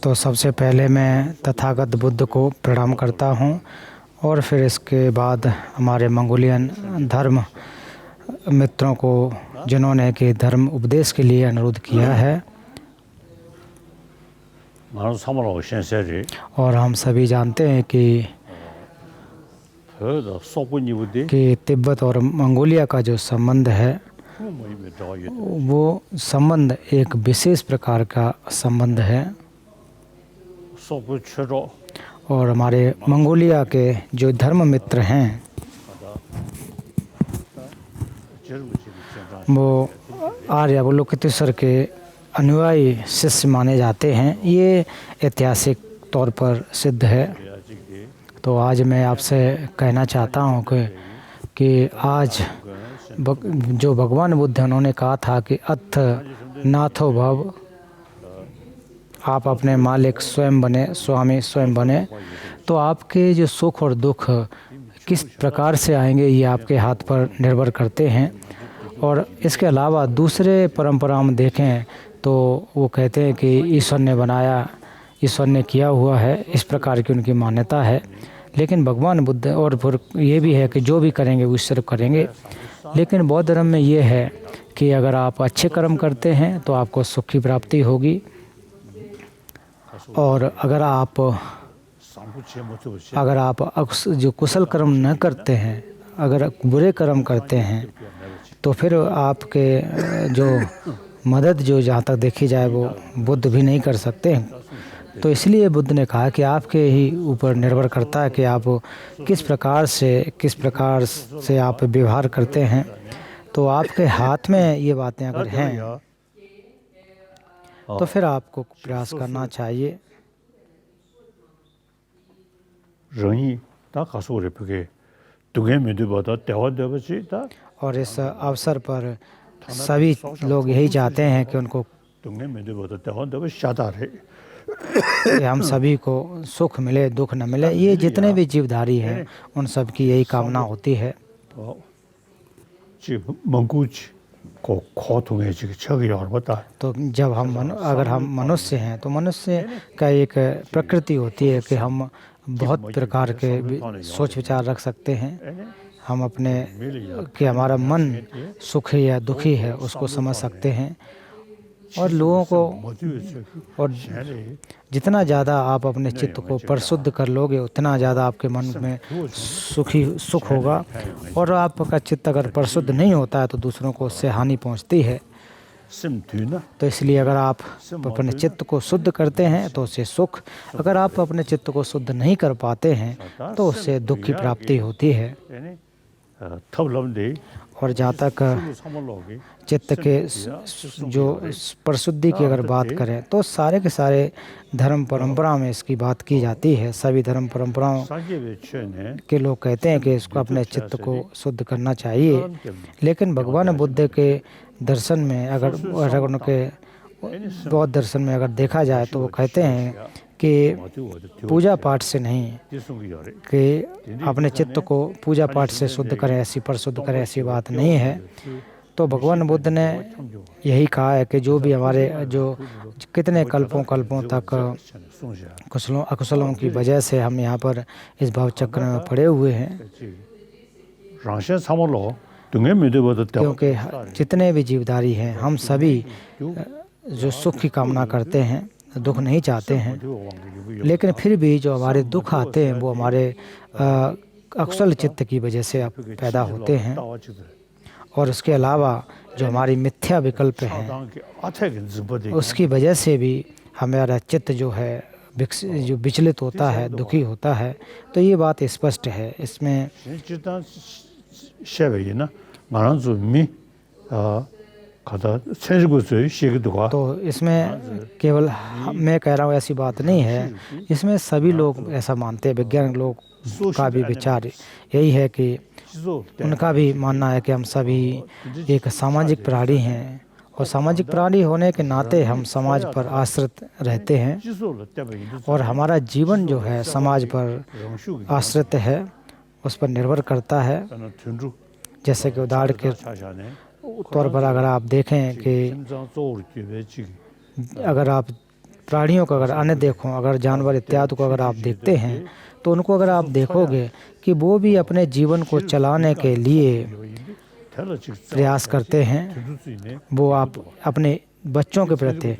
तो सबसे पहले मैं तथागत बुद्ध को प्रणाम करता हूँ और फिर इसके बाद हमारे मंगोलियन धर्म मित्रों को जिन्होंने कि धर्म उपदेश के लिए अनुरोध किया है। और हम सभी जानते हैं कि तिब्बत और मंगोलिया का जो संबंध है वो संबंध एक विशेष प्रकार का संबंध है। और हमारे मंगोलिया के जो धर्म मित्र हैं वो आर्य अवलोकितेश्वर के अनुयायी शिष्य माने जाते हैं। ये ऐतिहासिक तौर पर सिद्ध है। तो आज मैं आपसे कहना चाहता हूँ कि आज जो भगवान बुद्ध उन्होंने कहा था कि अथ नाथो भव, आप अपने मालिक स्वयं बने, स्वामी स्वयं बने, तो आपके जो सुख और दुख किस प्रकार से आएंगे ये आपके हाथ पर निर्भर करते हैं। और इसके अलावा दूसरे परंपरा में देखें तो वो कहते हैं कि ईश्वर ने बनाया, ईश्वर ने किया हुआ है, इस प्रकार की उनकी मान्यता है। लेकिन भगवान बुद्ध और फिर ये भी है कि जो भी करेंगे वो ईश्वर करेंगे। लेकिन बौद्ध धर्म में ये है कि अगर आप अच्छे कर्म करते हैं तो आपको सुख की प्राप्ति होगी, और अगर आप जो कुशल कर्म न करते हैं, अगर बुरे कर्म करते हैं, तो फिर आपके जो मदद जो जहाँ तक देखी जाए वो बुद्ध भी नहीं कर सकते। तो इसलिए बुद्ध ने कहा कि आपके ही ऊपर निर्भर करता है कि आप किस प्रकार से आप व्यवहार करते हैं। तो आपके हाथ में ये बातें अगर हैं तो फिर आपको प्रयास करना चाहिए। और इस अवसर पर सभी लोग यही चाहते हैं कि उनको हम सभी को सुख मिले, दुख न मिले। ये जितने भी जीवधारी हैं उन सब की यही कामना होती है। तो जब अगर हम मनुष्य हैं तो मनुष्य का एक प्रकृति होती है कि हम बहुत प्रकार के सोच विचार रख सकते हैं। हम अपने कि हमारा मन सुखी या दुखी है उसको समझ सकते हैं। और लोगों को, और जितना ज़्यादा आप अपने चित्त को परिशुद्ध कर लोगे उतना ज़्यादा आपके मन में सुख होगा। और आपका चित्त अगर परिशुद्ध नहीं होता है तो दूसरों को उससे हानि पहुंचती है। तो इसलिए अगर आप अपने चित्त को शुद्ध करते हैं तो उससे सुख, अगर आप अपने चित्त को शुद्ध नहीं कर पाते हैं तो उससे दुख की प्राप्ति होती है। और जहाँ तक चित्त के जो परिशुद्धि की अगर बात करें तो सारे के सारे धर्म परंपरा में इसकी बात की जाती है। सभी धर्म परंपराओं के लोग कहते हैं कि इसको अपने चित्त को शुद्ध करना चाहिए। लेकिन भगवान बुद्ध के दर्शन में अगर उनके बौद्ध दर्शन में अगर देखा जाए तो वो कहते हैं कि पूजा पाठ से नहीं, कि अपने चित्त को पूजा पाठ से शुद्ध करें, ऐसी परिशुद्ध करें, ऐसी बात नहीं है। तो भगवान बुद्ध ने यही कहा है कि जो भी हमारे जो कितने कल्पों तक अकुशलों की वजह से हम यहाँ पर इस भाव चक्र में पड़े हुए हैं, क्योंकि जितने भी जीवधारी हैं हम सभी जो सुख की कामना करते हैं, दुख नहीं चाहते हैं। लेकिन फिर भी जो हमारे दुख आते हैं वो हमारे अकुशल चित्त की वजह से पैदा होते हैं। और उसके अलावा जो हमारी मिथ्या विकल्प हैं उसकी वजह से भी हमारा चित्त जो है जो विचलित होता है, दुखी होता है। तो ये बात स्पष्ट है। इसमें तो इसमें केवल मैं कह रहा हूँ ऐसी बात नहीं है, इसमें सभी लोग ऐसा मानते हैं। वैज्ञानिक लोग का भी विचार यही है कि उनका भी मानना है कि हम सभी एक सामाजिक प्राणी हैं, और सामाजिक प्राणी होने के नाते हम समाज पर आश्रित रहते हैं। और हमारा जीवन जो है समाज पर आश्रित है, उस पर निर्भर करता है। जैसे कि उदाहरण के तौर पर अगर आप देखें कि अगर आप प्राणियों का अगर अन्य देखो, अगर जानवर इत्यादि को अगर आप देखते हैं तो उनको अगर आप देखोगे कि वो भी अपने जीवन को चलाने के लिए प्रयास करते हैं। वो आप अपने बच्चों के प्रति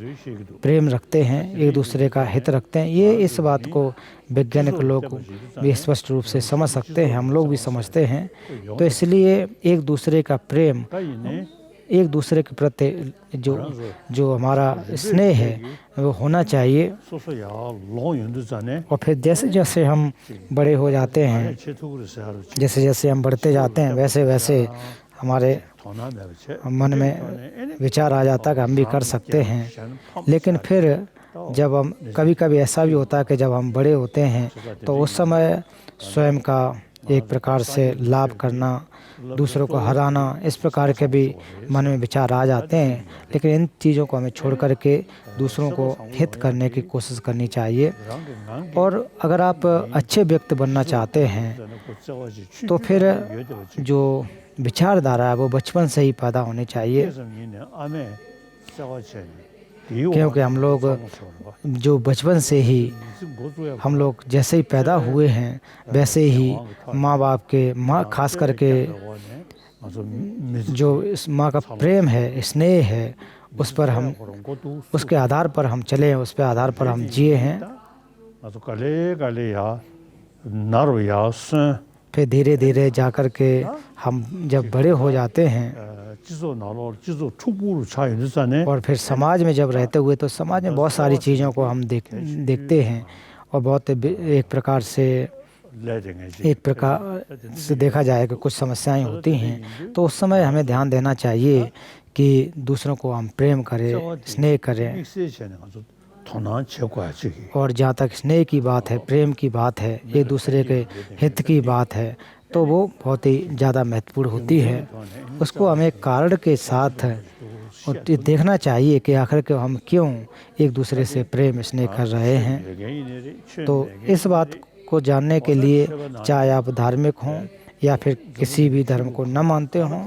प्रेम रखते हैं, एक दूसरे का हित रखते हैं। ये इस बात को वैज्ञानिक लोग भी स्पष्ट रूप से समझ सकते हैं, हम लोग भी समझते हैं। तो इसलिए एक दूसरे का प्रेम, एक दूसरे के प्रति जो हमारा स्नेह है वो होना चाहिए। और फिर जैसे जैसे हम बड़े हो जाते हैं, जैसे जैसे हम बढ़ते जाते हैं, वैसे वैसे हमारे मन में विचार आ जाता है कि हम भी कर सकते हैं। लेकिन फिर जब हम कभी कभी ऐसा भी होता है कि जब हम बड़े होते हैं तो उस समय स्वयं का एक प्रकार से लाभ करना, दूसरों को हराना, इस प्रकार के भी मन में विचार आ जाते हैं। लेकिन इन चीज़ों को हमें छोड़ कर के दूसरों को हित करने की कोशिश करनी चाहिए। और अगर आप अच्छे व्यक्ति बनना चाहते हैं तो फिर जो विचारधारा है वो बचपन से ही पैदा होनी चाहिए, क्योंकि हम लोग जो बचपन से ही हम लोग जैसे ही पैदा हुए हैं वैसे ही माँ बाप के खास करके जो इस माँ का प्रेम है, स्नेह है, उस पर हम उसके आधार पर हम चले हैं, उस पे आधार पर हम जिए हैं। फिर धीरे धीरे जा कर के हम जब बड़े हो जाते हैं और फिर समाज में जब रहते हुए तो समाज में बहुत सारी चीज़ों को हम देखते हैं और बहुत एक प्रकार से देखा जाए कि कुछ समस्याएं होती हैं। तो उस समय हमें ध्यान देना चाहिए कि दूसरों को हम प्रेम करें, स्नेह करें। और जहाँ तक स्नेह की बात है, प्रेम की बात है, एक दूसरे के हित की बात है, तो वो बहुत ही ज़्यादा महत्वपूर्ण होती है। उसको हमें कारण के साथ देखना चाहिए कि आखिर के हम क्यों एक दूसरे से प्रेम स्नेह कर रहे हैं। तो इस बात को जानने के लिए, चाहे आप धार्मिक हों या फिर किसी भी धर्म को न मानते हों,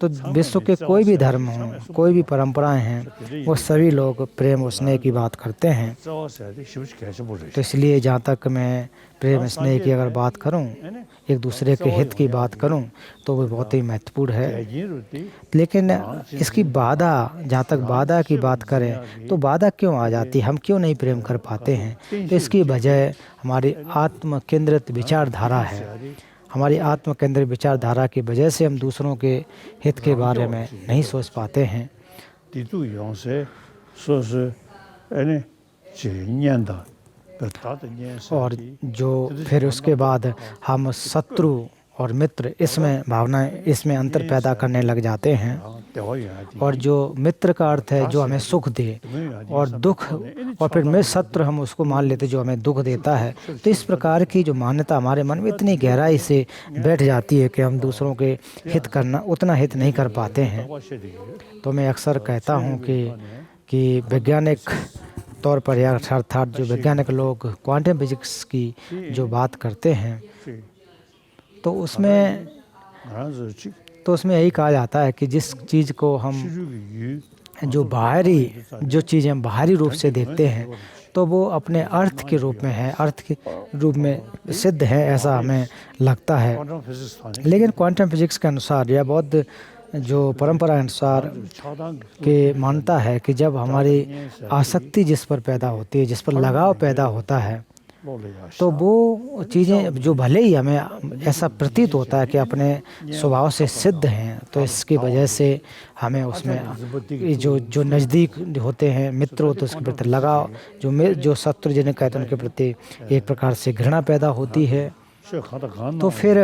तो विश्व के कोई भी धर्म हों, कोई भी परंपराएं हैं, वो सभी लोग प्रेम और स्नेह की बात करते हैं। तो इसलिए जहाँ तक मैं प्रेम स्नेह की अगर बात करूं, एक दूसरे के हित की बात करूं, तो वो बहुत ही महत्वपूर्ण है। लेकिन इसकी बाधा, जहाँ तक बाधा की बात करें तो बाधा क्यों आ जाती है, हम क्यों नहीं प्रेम कर पाते हैं? तो इसकी वजह हमारी आत्म केंद्रित विचारधारा है। हमारी आत्म केंद्रित विचारधारा की वजह से हम दूसरों के हित के बारे में नहीं सोच पाते हैं। और जो फिर उसके बाद हम शत्रु और मित्र, इसमें भावनाएं, इसमें अंतर पैदा करने लग जाते हैं। और जो मित्र का अर्थ है जो हमें सुख दे, और दुख, और फिर मैं शत्रु हम उसको मान लेते जो हमें दुख देता है। तो इस प्रकार की जो मान्यता हमारे मन में इतनी गहराई से बैठ जाती है कि हम दूसरों के हित करना उतना हित नहीं कर पाते हैं। तो मैं अक्सर कहता हूँ कि वैज्ञानिक तौर पर या अर्थात जो वैज्ञानिक लोग क्वांटम फिजिक्स की जो बात करते हैं तो उसमें यही कहा जाता है कि जिस चीज़ को हम जो चीज़ें हम बाहरी रूप से देखते हैं तो वो अपने अर्थ के रूप में है, अर्थ के रूप में सिद्ध है, ऐसा हमें लगता है। लेकिन क्वांटम फिजिक्स के अनुसार या बौद्ध जो परंपरा अनुसार के मानता है कि जब हमारी आसक्ति जिस पर पैदा होती है, जिस पर लगाव पैदा होता है, तो वो चीज़ें जो भले ही हमें ऐसा प्रतीत होता है कि अपने स्वभाव से सिद्ध हैं, तो इसकी वजह से हमें उसमें जो नज़दीक होते हैं, मित्र होते हैं, उसके प्रति लगाव, जो शत्रु जिन्हें कहते हैं उनके प्रति एक प्रकार से घृणा पैदा होती है। तो फिर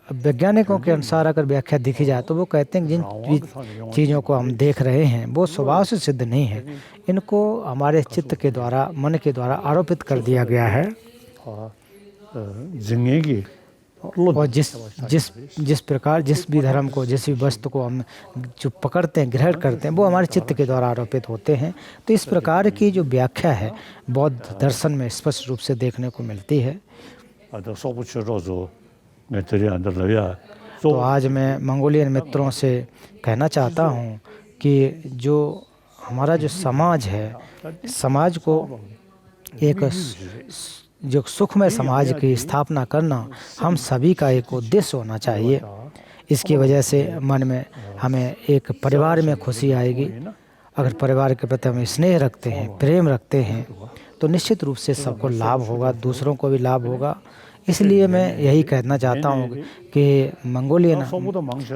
वैज्ञानिकों के अनुसार अगर व्याख्या देखी जाए तो वो कहते हैं कि जिन चीज़ों को हम देख रहे हैं वो स्वभाव से सिद्ध नहीं है, इनको हमारे चित्त के द्वारा, मन के द्वारा आरोपित कर दिया गया है। और जिस प्रकार जिस भी धर्म को, जिस भी वस्तु को हम जो पकड़ते हैं, ग्रहण करते हैं, वो हमारे चित्त के द्वारा आरोपित होते हैं। तो इस प्रकार की जो व्याख्या है बौद्ध दर्शन में स्पष्ट रूप से देखने को मिलती है। तो आज मैं मंगोलियन मित्रों से कहना चाहता हूँ कि जो हमारा जो समाज है, समाज को एक जो सुखमय समाज की स्थापना करना हम सभी का एक उद्देश्य होना चाहिए। इसकी वजह से मन में हमें एक परिवार में खुशी आएगी। अगर परिवार के प्रति हम स्नेह रखते हैं, प्रेम रखते हैं, तो निश्चित रूप से सबको लाभ होगा, दूसरों को भी लाभ होगा। इसलिए मैं यही कहना चाहता हूँ कि मंगोलियन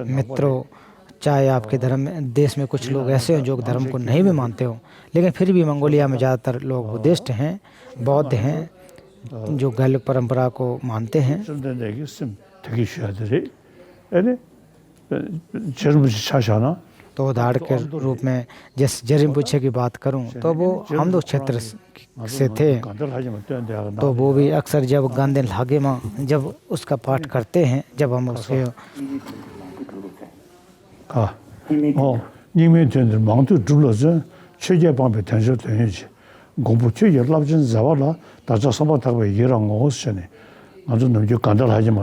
मित्रों, चाहे आपके धर्म देश में कुछ लोग ऐसे हैं जो धर्म को नहीं भी मानते हो, लेकिन फिर भी मंगोलिया में ज़्यादातर लोग बुद्धिस्ट हैं, बौद्ध हैं, जो गैलिक परंपरा को मानते हैं। तो उदाहरण के रूप में जिस रिम्पोछे की बात करूं तो वो हामदो क्षेत्र से थे। तो वो भी अक्सर जब गांधे लागे माँ जब उसका पाठ करते हैं, जब हम उसके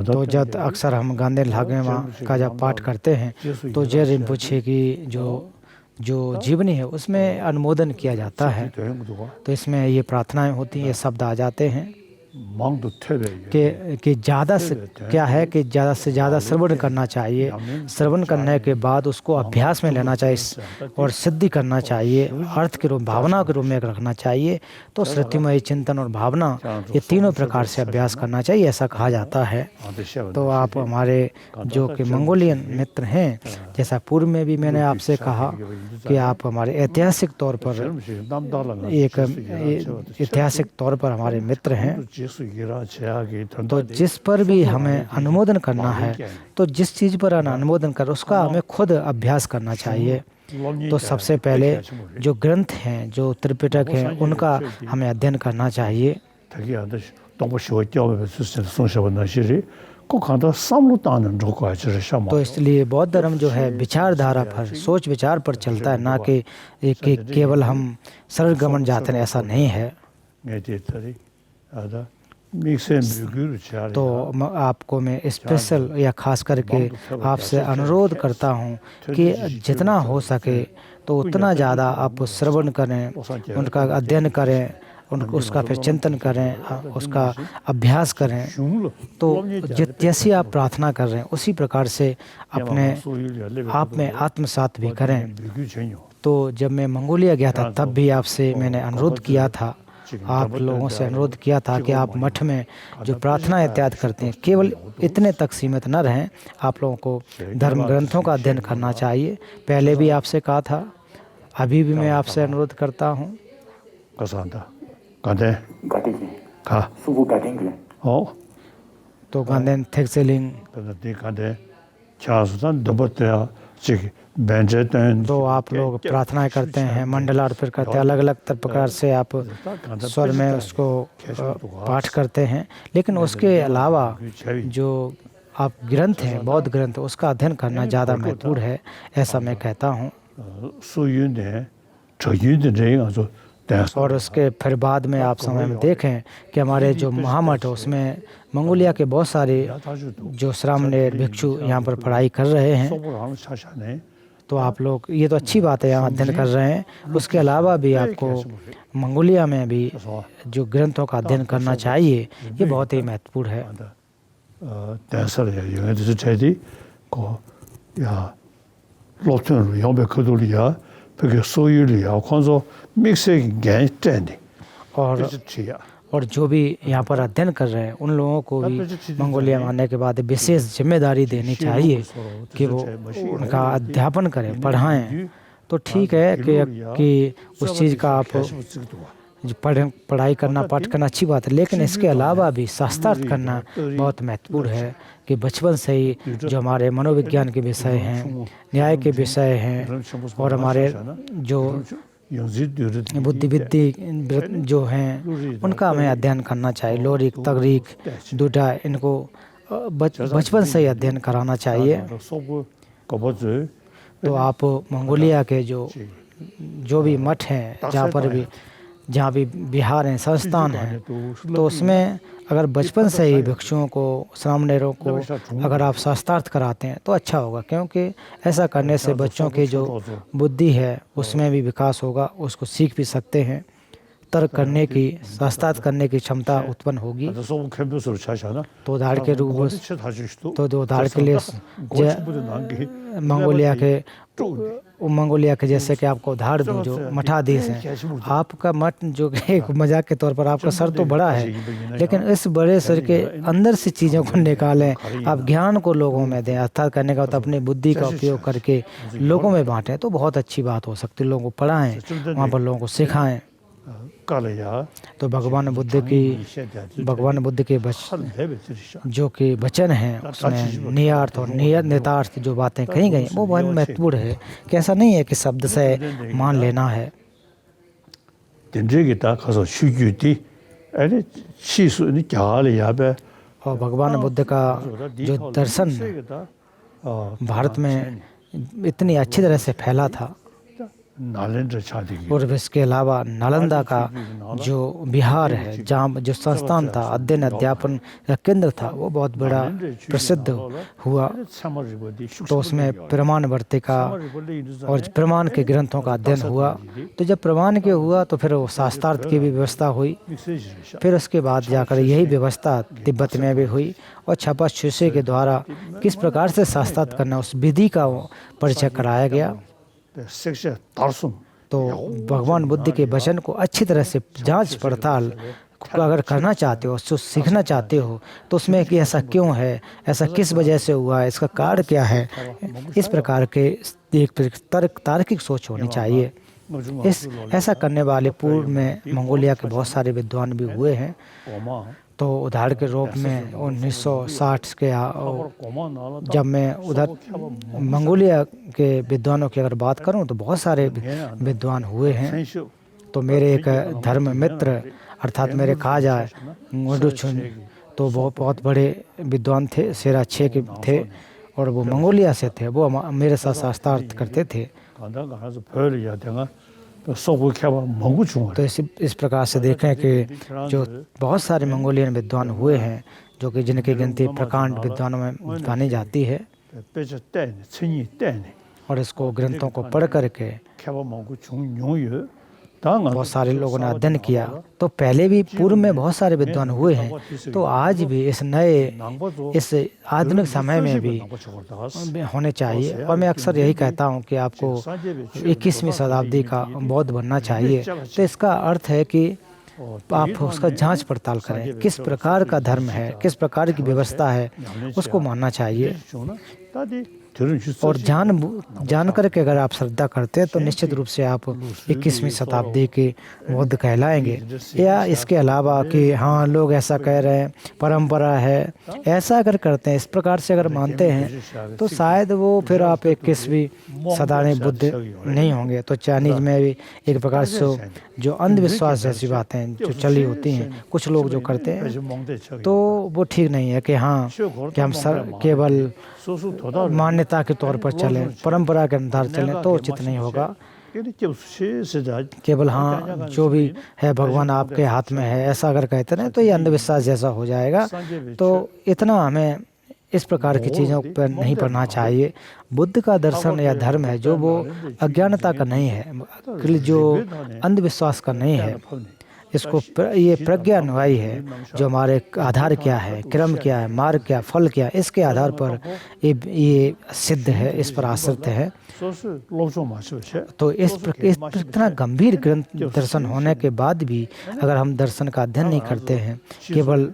तो जब अक्सर हम गांधे लागे माँ का जब पाठ करते हैं तो जे रिम्पोछे की जो जीवनी है उसमें अनुमोदन किया जाता है। तो इसमें ये प्रार्थनाएं होती हैं, ये शब्द आ जाते हैं कि ज़्यादा से क्या है कि ज़्यादा से ज़्यादा श्रवण करना चाहिए। श्रवण करने के बाद उसको अभ्यास में लेना चाहिए और सिद्धि करना चाहिए, अर्थ के रूप, भावना के रूप में रखना चाहिए। तो श्रुतिमय चिंतन और भावना, ये तीनों प्रकार से अभ्यास करना चाहिए, ऐसा कहा जाता है। तो आप हमारे जो कि मंगोलियन मित्र हैं, जैसा पूर्व में भी मैंने आपसे कहा कि आप हमारे ऐतिहासिक तौर पर ऐतिहासिक तौर पर हमारे मित्र हैं। तो जिस पर भी हमें अनुमोदन करना है, तो जिस चीज़ पर अनुमोदन कर उसका हमें खुद अभ्यास करना चाहिए। तो सबसे पहले जो ग्रंथ हैं, जो त्रिपिटक हैं, उनका हमें अध्ययन करना चाहिए। तो इसलिए बौद्ध धर्म जो है विचारधारा पर, सोच विचार पर चलता है, ना कि केवल हम सरल गमन जाते हैं, ऐसा नहीं है। तो आपको मैं स्पेशल या खास करके आपसे अनुरोध करता हूँ कि जितना हो सके तो उतना ज़्यादा आप श्रवण करें, उनका अध्ययन करें, उसका फिर चिंतन करें, उसका अभ्यास करें। तो जैसी आप प्रार्थना कर रहे हैं उसी प्रकार से अपने आप में आत्मसात भी करें। तो जब मैं मंगोलिया गया था तब भी आपसे मैंने अनुरोध किया था, आप लोगों से अनुरोध किया था कि आप मठ में जो प्रार्थना इत्यादि करते हैं केवल इतने तक सीमित न रहें। आप लोगों को धर्म ग्रंथों का अध्ययन करना चाहिए। पहले भी आपसे कहा था, अभी भी मैं आपसे अनुरोध करता हूँ। तो गांधे थेक्सेलिंग तो आप लोग प्रार्थनाएं करते हैं, मंडला अर्पित करते हैं, अलग अलग प्रकार से आप स्वर में उसको पाठ करते हैं। लेकिन उसके अलावा जो आप ग्रंथ हैं, बौद्ध ग्रंथ, उसका अध्ययन करना ज़्यादा महत्वपूर्ण है, ऐसा मैं कहता हूँ। और उसके फिर बाद में आप समय में देखें कि हमारे जो महामठ है उसमें मंगोलिया के बहुत सारे जो श्रामणेय भिक्षु यहाँ पर पढ़ाई कर रहे हैं। तो आप लोग, ये तो अच्छी बात है, यहाँ अध्ययन कर रहे हैं। उसके अलावा भी आपको मंगोलिया में भी जो ग्रंथों का अध्ययन करना चाहिए, ये बहुत ही महत्वपूर्ण है। और जो भी यहाँ पर अध्ययन कर रहे हैं उन लोगों को भी मंगोलिया में आने के बाद विशेष जिम्मेदारी देनी चाहिए कि वो उनका अध्यापन करें, पढ़ाएं। तो ठीक है कि उस चीज़ का आप पढ़ाई करना, पाठ करना अच्छी बात है, लेकिन इसके अलावा भी शास्त्रार्थ करना बहुत महत्वपूर्ण है कि बचपन से ही जो हमारे मनोविज्ञान के विषय हैं, न्याय के विषय हैं, और हमारे जो बुद्धिविद्धि जो हैं उनका हमें अध्ययन करना चाहिए। लोरिक, तगरीक, दूटा, इनको बचपन से ही अध्ययन कराना चाहिए। तो आप मंगोलिया के जो भी मठ हैं, जहाँ भी बिहार हैं, संस्थान हैं, तो उसमें अगर बचपन से ही भिक्षुओं को, सामनेरों को अगर आप शास्त्रार्थ कराते हैं तो अच्छा होगा, क्योंकि ऐसा करने से बच्चों की जो बुद्धि है उसमें भी विकास होगा, उसको सीख भी सकते हैं, तर्क करने की, शास्त्रार्थ करने की क्षमता उत्पन्न होगी। तो उदाहरण के रूप तो उदाहरण के लिए मंगोलिया के जैसे कि आपको उदाहरण दूँ, जो मठाधीश हैं, आपका मठ जो कि एक मजाक के तौर पर आपका सर तो बड़ा है, लेकिन इस बड़े सर के अंदर से चीज़ों को निकालें, आप ज्ञान को लोगों में दें, अर्थात करने का मतलब अपनी बुद्धि का उपयोग करके लोगों में बांटें, तो बहुत अच्छी बात हो सकती है। लोगों को पढ़ाएं, वहाँ पर लोगों को सिखाएं। तो भगवान बुद्ध के जो कि वचन हैं उसमें नियतार्थ और नेतार्थ जो बातें कही गई वो बहुत महत्वपूर्ण है, कि ऐसा नहीं है कि शब्द से मान लेना है। और भगवान बुद्ध का जो दर्शन भारत में इतनी अच्छी तरह से फैला था, और इसके अलावा नालंदा का जो बिहार है, जहाँ जो संस्थान था, अध्ययन अध्यापन का केंद्र था, वो बहुत बड़ा प्रसिद्ध हुआ। तो उसमें प्रमाण वर्तिका और प्रमाण के ग्रंथों का अध्ययन हुआ। तो जब प्रमाण के हुआ तो फिर वो शास्त्रार्थ की भी व्यवस्था हुई। फिर उसके बाद जाकर यही व्यवस्था तिब्बत में भी हुई, और छपा छुसे के द्वारा किस प्रकार से शास्त्रार्थ करना, उस विधि का परिचय कराया गया। तो भगवान बुद्ध के वचन को अच्छी तरह से जांच पड़ताल अगर करना चाहते हो, उसको सीखना चाहते हो, तो उसमें कि ऐसा क्यों है, ऐसा किस वजह से हुआ है, इसका कारण क्या है, इस प्रकार के एक तार्किक सोच होनी चाहिए। ऐसा करने वाले पूर्व में मंगोलिया के बहुत सारे विद्वान भी हुए हैं। तो उदाहरण के रूप में 1960 के जब मैं उधर मंगोलिया के विद्वानों की अगर बात करूं तो बहुत सारे विद्वान हुए हैं। तो मेरे एक धर्म मित्र अर्थात मेरे कहा जाए गुडुचुन, तो वो बहुत बड़े विद्वान थे, सेरा छे के थे, और वो मंगोलिया से थे। वो मेरे साथ शास्त्रार्थ करते थे। तो इस प्रकार से देखें कि जो बहुत सारे मंगोलियन विद्वान हुए हैं, जो कि जिनकी गिनती प्रकांड विद्वानों में मानी जाती है, और इसको ग्रंथों को पढ़ करके बहुत सारे लोगों ने अध्ययन किया। तो पहले भी पूर्व में बहुत सारे विद्वान हुए हैं, तो आज भी इस आधुनिक समय में भी होने चाहिए। और मैं अक्सर यही कहता हूं कि आपको 21वीं शताब्दी का बौद्ध बनना चाहिए। तो इसका अर्थ है कि आप उसका जांच पड़ताल करें, किस प्रकार का धर्म है, किस प्रकार की व्यवस्था है, उसको मानना चाहिए। और जान करके अगर आप श्रद्धा करते हैं तो निश्चित रूप से आप 21वीं शताब्दी के बौद्ध कहलाएंगे। या इसके अलावा कि हाँ लोग ऐसा कह रहे हैं, परंपरा है, ऐसा अगर करते हैं, इस प्रकार से अगर मानते हैं, तो शायद वो फिर आप 21वीं शताब्दी बुद्ध नहीं होंगे। तो चाइनीज में भी एक प्रकार से जो अंधविश्वास जैसी बातें जो चली होती हैं, कुछ लोग जो करते हैं, तो वो ठीक नहीं है कि हाँ कि हम केवल मान्यता के तौर पर चलें, परंपरा के अनुसार चलें, तो उचित नहीं होगा। केवल हाँ जो भी है भगवान आपके हाथ में है, ऐसा अगर कहते हैं तो ये अंधविश्वास जैसा हो जाएगा। तो इतना हमें इस प्रकार की चीज़ों पर नहीं पढ़ना चाहिए। बुद्ध का दर्शन या धर्म है जो वो अज्ञानता का नहीं है, जो अंधविश्वास का नहीं है, इसको ये प्रज्ञा अनुयायी है, जो हमारे आधार क्या है, क्रम क्या है, मार्ग क्या, फल क्या, इसके आधार पर ये सिद्ध है, इस पर आश्रित है। तो इतना गंभीर ग्रंथ दर्शन होने के बाद भी अगर हम दर्शन का अध्ययन नहीं करते हैं, केवल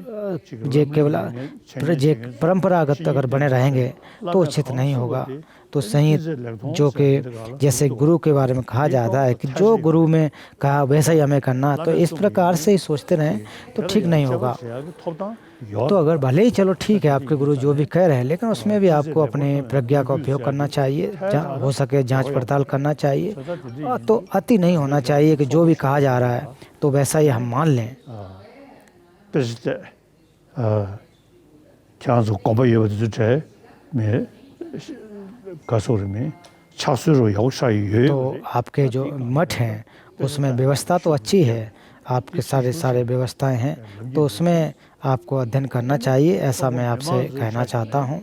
परंपरागत अगर बने रहेंगे तो उचित नहीं होगा। तो सही जो कि जैसे गुरु के बारे में कहा जाता है कि जो गुरु में कहा वैसा ही हमें करना, तो इस प्रकार से ही सोचते रहें तो ठीक नहीं होगा। तो अगर भले ही चलो ठीक है आपके गुरु जो भी कह रहे हैं, लेकिन उसमें भी आपको अपनी प्रज्ञा का उपयोग करना चाहिए, हो सके जांच पड़ताल करना चाहिए। तो अति नहीं होना चाहिए कि जो भी कहा जा रहा है तो वैसा ही हम मान लें। तो आपके जो मठ हैं उसमें व्यवस्था तो अच्छी है, आपके सारे व्यवस्थाएं हैं, तो उसमें आपको अध्ययन करना चाहिए, ऐसा मैं आपसे कहना चाहता हूँ।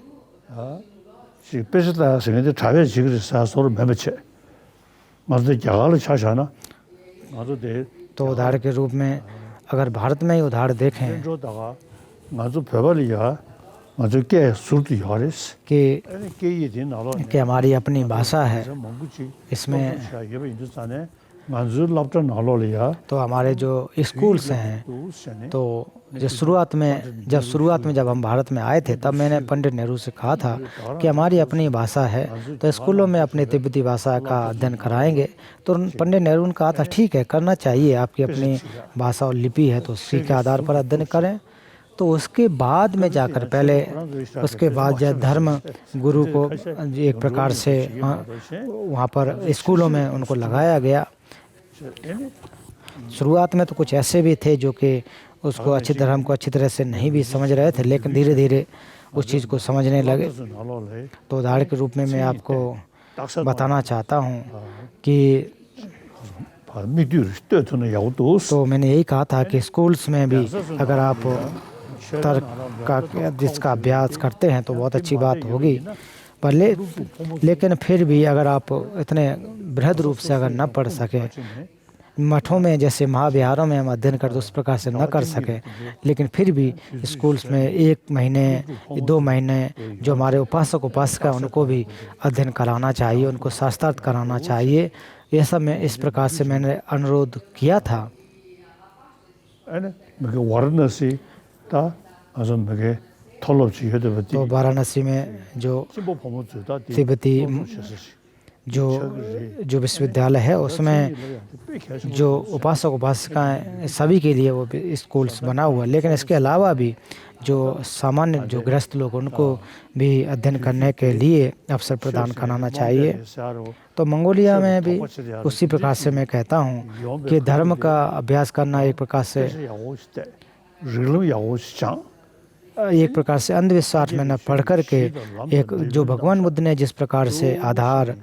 बेसिता 생인데 자외 지그리 사소를 매매체 맞도 자갈을 차잖아 맞도 돼 तो उदाहरण के रूप में अगर भारत में ही उदाहरण देखें जो다가 맞도 배발이야 맞도 게 술도 यारेस कि 아니 게이 된 나로 हमारी अपनी भाषा है, मंगुची इसमें ये भी हिंदुस्तान 만주 랍터 나로리야 तो हमारे जो स्कूल्स हैं, तो जब शुरुआत में जब हम भारत में आए थे तब मैंने पंडित नेहरू से कहा था कि हमारी अपनी भाषा है, तो स्कूलों में अपनी तिब्बती भाषा का अध्ययन कराएंगे। तो पंडित नेहरू ने कहा था ठीक है, करना चाहिए, आपकी अपनी भाषा और लिपि है तो उसी के आधार पर अध्ययन करें। तो उसके बाद में जाकर उसके बाद जब धर्म गुरु को एक प्रकार से वहाँ पर स्कूलों में उनको लगाया गया। शुरुआत में तो कुछ ऐसे भी थे जो कि उसको धर्म को अच्छी तरह से नहीं भी समझ रहे थे, लेकिन धीरे धीरे उस चीज़ को समझने लगे। तो उदाहरण के रूप में मैं आपको बताना चाहता हूँ कि तो मैंने यही कहा था कि स्कूल्स में भी अगर आप तर्क का जिसका अभ्यास करते हैं तो बहुत अच्छी बात होगी, पर लेकिन फिर भी अगर आप इतने बृहद रूप से अगर न पढ़ सकें, मठों में जैसे महाविहारों में हम अध्ययन करते उस प्रकार से न कर सके, लेकिन फिर भी स्कूल्स में 1 महीने 2 महीने जो हमारे उपासक उपासिका उनको भी अध्ययन कराना चाहिए, उनको शास्त्रार्थ कराना चाहिए। ये सब मैं इस प्रकार से मैंने अनुरोध किया था। तो वाराणसी में जो तिब्बती जो विश्वविद्यालय है उसमें जो उपासक उपासिकाएँ सभी के लिए वो स्कूल्स बना हुआ है, लेकिन इसके अलावा भी जो सामान्य जो गृहस्थ लोग उनको भी अध्ययन करने के लिए अवसर प्रदान कराना चाहिए। तो मंगोलिया में भी उसी प्रकार से मैं कहता हूँ कि धर्म का अभ्यास करना एक प्रकार से अंधविश्वास में न पढ़ कर के एक जो भगवान बुद्ध ने जिस प्रकार से आधार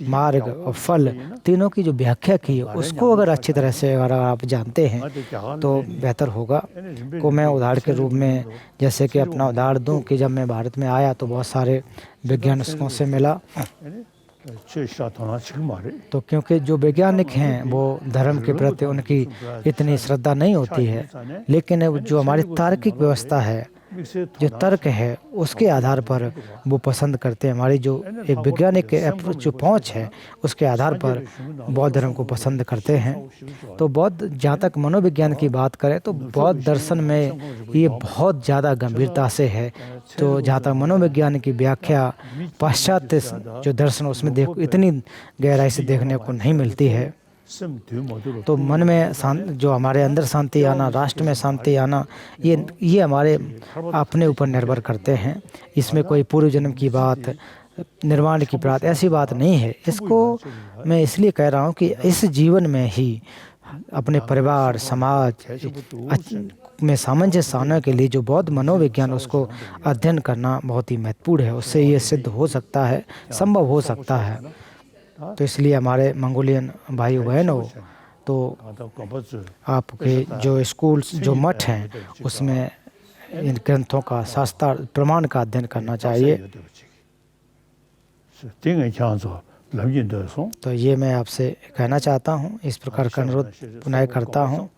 मार्ग और फल तीनों की जो व्याख्या की है उसको अगर अच्छी तरह से अगर आप जानते हैं तो बेहतर होगा। को मैं उदाहरण के रूप में जैसे कि अपना उदाहरण दूं कि जब मैं भारत में आया तो बहुत सारे वैज्ञानिकों से मिला, तो क्योंकि जो वैज्ञानिक हैं वो धर्म के प्रति उनकी इतनी श्रद्धा नहीं होती है, लेकिन जो हमारी तार्किक व्यवस्था है, जो तर्क है, उसके आधार पर वो पसंद करते हैं। हमारी जो एक वैज्ञानिक जो पहुंच है उसके आधार पर बौद्ध धर्म को पसंद करते हैं। तो बौद्ध जहाँ तक मनोविज्ञान की बात करें तो बौद्ध दर्शन में ये बहुत ज़्यादा गंभीरता से है। तो जहाँ तक मनोविज्ञान की व्याख्या पाश्चात्य जो दर्शन उसमें इतनी गहराई से देखने को नहीं मिलती है। तो मन में जो हमारे अंदर शांति आना, राष्ट्र में शांति आना, ये हमारे अपने ऊपर निर्भर करते हैं। इसमें कोई पूर्व जन्म की बात, निर्वाण की बात ऐसी बात नहीं है। इसको मैं इसलिए कह रहा हूँ कि इस जीवन में ही अपने परिवार समाज में सामंजस्य आने के लिए जो बौद्ध मनोविज्ञान उसको अध्ययन करना बहुत ही महत्वपूर्ण है। उससे ये सिद्ध हो सकता है, संभव हो सकता है। तो इसलिए हमारे मंगोलियन भाई बहनों, तो आपके जो स्कूल्स जो मठ हैं उसमें इन ग्रंथों का शास्त्र प्रमाण का अध्ययन करना चाहिए। तो ये मैं आपसे कहना चाहता हूँ, इस प्रकार का अनुरोध पुनः करता हूँ।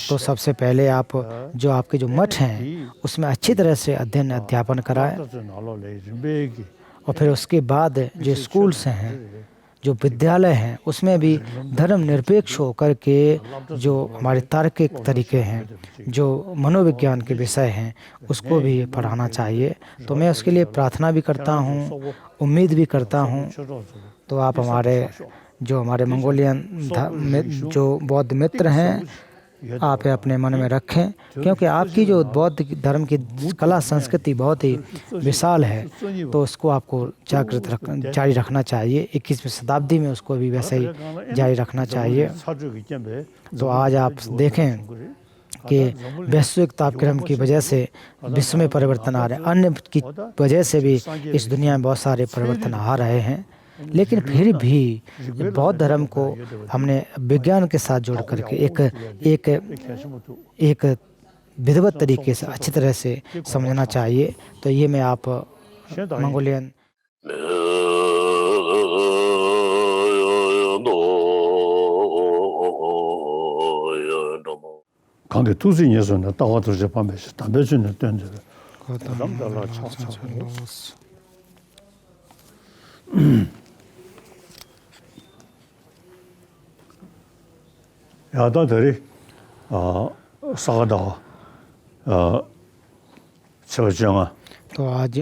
तो सबसे पहले आप जो आपके जो मठ हैं उसमें अच्छी तरह से अध्ययन अध्यापन कराएं, और फिर उसके बाद जो स्कूल्स हैं, जो विद्यालय हैं, उसमें भी धर्म निरपेक्ष होकर के जो हमारे तार्किक तरीके हैं, जो मनोविज्ञान के विषय हैं, उसको भी पढ़ाना चाहिए। तो मैं उसके लिए प्रार्थना भी करता हूँ, उम्मीद भी करता हूँ। तो आप हमारे मंगोलियन जो बौद्ध मित्र हैं, आप अपने मन में रखें, क्योंकि आपकी जो बौद्ध धर्म की कला संस्कृति बहुत ही विशाल है, तो उसको आपको जारी रखना चाहिए। 21वीं शताब्दी में उसको भी वैसे ही जारी रखना चाहिए। तो आज आप देखें कि वैश्विक तापक्रम की वजह से विश्व में परिवर्तन आ रहे हैं, अन्य की वजह से भी इस दुनिया में बहुत सारे परिवर्तन आ रहे हैं। लेकिन फिर भी बौद्ध धर्म को हमने विज्ञान के साथ जोड़ करके एक एक विधिवत तरीके से अच्छी तरह से समझना चाहिए। तो ये मैं आप मंगोलियन 강게 두신 예선은 따와도 제 밤에 담배 주는 던져. 남달라 차차. 야다들이 사가다 저정아 तो आज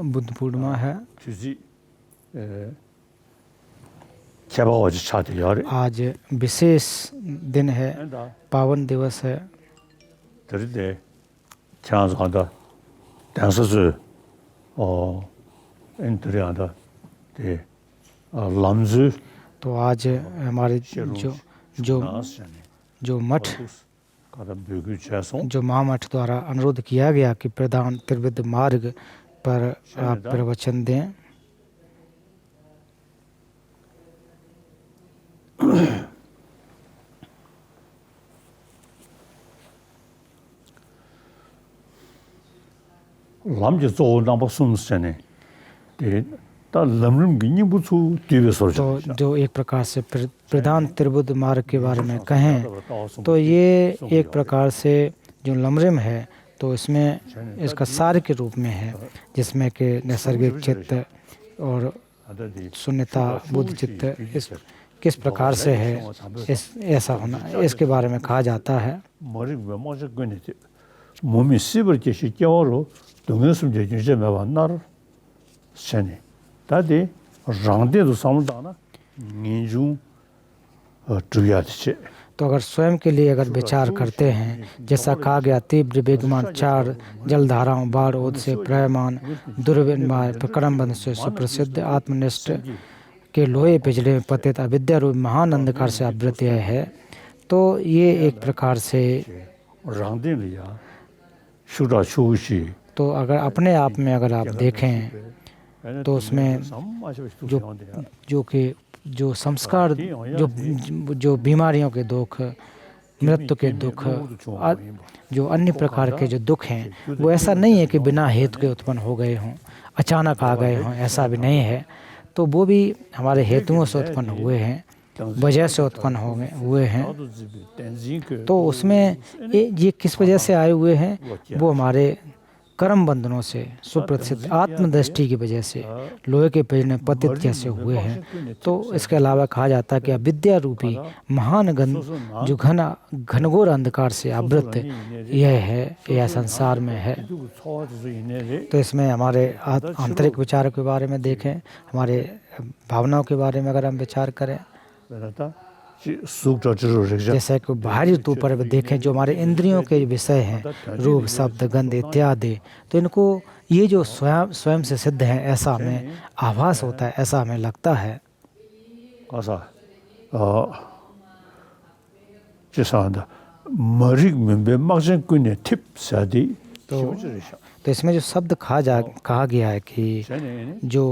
बुद्ध पूर्णिमा है। 주지 개바와지 차대 야래 आज विशेष दिन है, पावन दिवस है। 들이대 장사한다 당서스 엔트리한다 대 람즈 तो आज हमारे जो मठ जो महामठ द्वारा अनुरोध किया गया कि प्रधान त्रिविध मार्ग पर आप प्रवचन दें। 람즈 조 나버 순스네 다 람름 기니 부수 뒤에서 तो जो एक प्रकार से प्रधान त्रिविध मार्ग के बारे में कहें तो ये एक प्रकार से जो लमरिम है तो इसमें इसका सार के रूप में है, जिसमें कि नैसर्गिक चित्त और शून्यता बुद्ध चित्त इस किस प्रकार से है, ऐसा होना इसके बारे में कहा जाता है। 몸이 씹을 게 시켜로 동영상 제주제 매반날 세네 다디 랑데도 삼다나 민중 주야지 तो अगर स्वयं के लिए अगर विचार करते हैं, जैसा कहा गया तीव्र वेगमान चार जलधाराओं बाढ़ ओद से प्रयमान दुर्विन्माय प्रकरम बंध से सुप्रसिद्ध आत्मनिष्ठ के लोहे पिछले में पतित अविद्या रूप महान अंधकार से आवृत है। तो ये एक प्रकार से 랑데 लिया शुरा शुशी तो अगर अपने आप में अगर आप देखें तो उसमें जो संस्कार जो बीमारियों के दुख, मृत्यु के दुख, जो अन्य प्रकार के जो दुख हैं वो ऐसा नहीं है कि बिना हेतु के उत्पन्न हो गए हों, अचानक आ गए हों, ऐसा भी नहीं है। तो वो भी हमारे हेतुओं से उत्पन्न हुए हैं, वजह से उत्पन्न हुए हैं। तो उसमें ये किस वजह से आए हुए हैं, वो हमारे कर्म बंधनों से सुप्रसिद्ध आत्मदृष्टि की वजह से लोहे के पेड़ में पतित जैसे हुए हैं। तो इसके अलावा कहा जाता है कि अविद्या रूपी महान जो घनघोर अंधकार से आवृत यह है, यह संसार में है। तो इसमें हमारे आंतरिक विचारों के बारे में देखें, हमारे भावनाओं के बारे में अगर हम विचार करें, जैसे कि बाहरी रूप पर देखें जो हमारे इंद्रियों के विषय हैं, रूप शब्द गंध इत्यादि, तो इनको ये जो स्वयं से सिद्ध है ऐसा हमें आभास होता है, ऐसा हमें लगता है। तो इसमें जो शब्द कहा गया है कि जो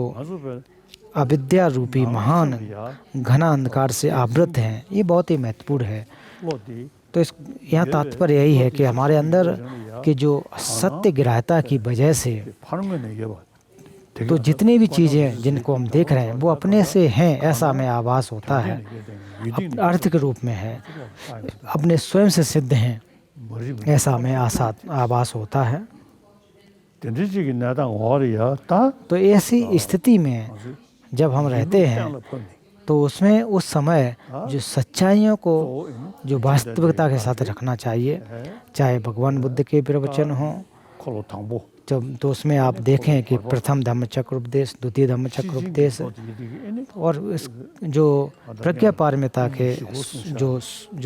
अविद्या रूपी महान घना अंधकार से आवृत हैं, ये बहुत ही महत्वपूर्ण है। तो यहाँ तात्पर्य यही है कि हमारे अंदर की जो सत्य ग्राह्यता की वजह से तो जितनी भी चीज़ें जिनको हम देख रहे हैं वो अपने से हैं, ऐसा हमें आभास होता है, अर्थ के रूप में है, अपने स्वयं से सिद्ध हैं, ऐसा हमें आभास होता है। तो ऐसी स्थिति में जब हम रहते हैं तो उसमें उस समय जो सच्चाइयों को जो वास्तविकता के साथ रखना चाहिए, चाहे भगवान बुद्ध के प्रवचन हो, जब तो उसमें आप देखें कि प्रथम धम्मचक्र उपदेश, द्वितीय धम्मचक्र उपदेश और इस जो प्रज्ञा पारमिता के जो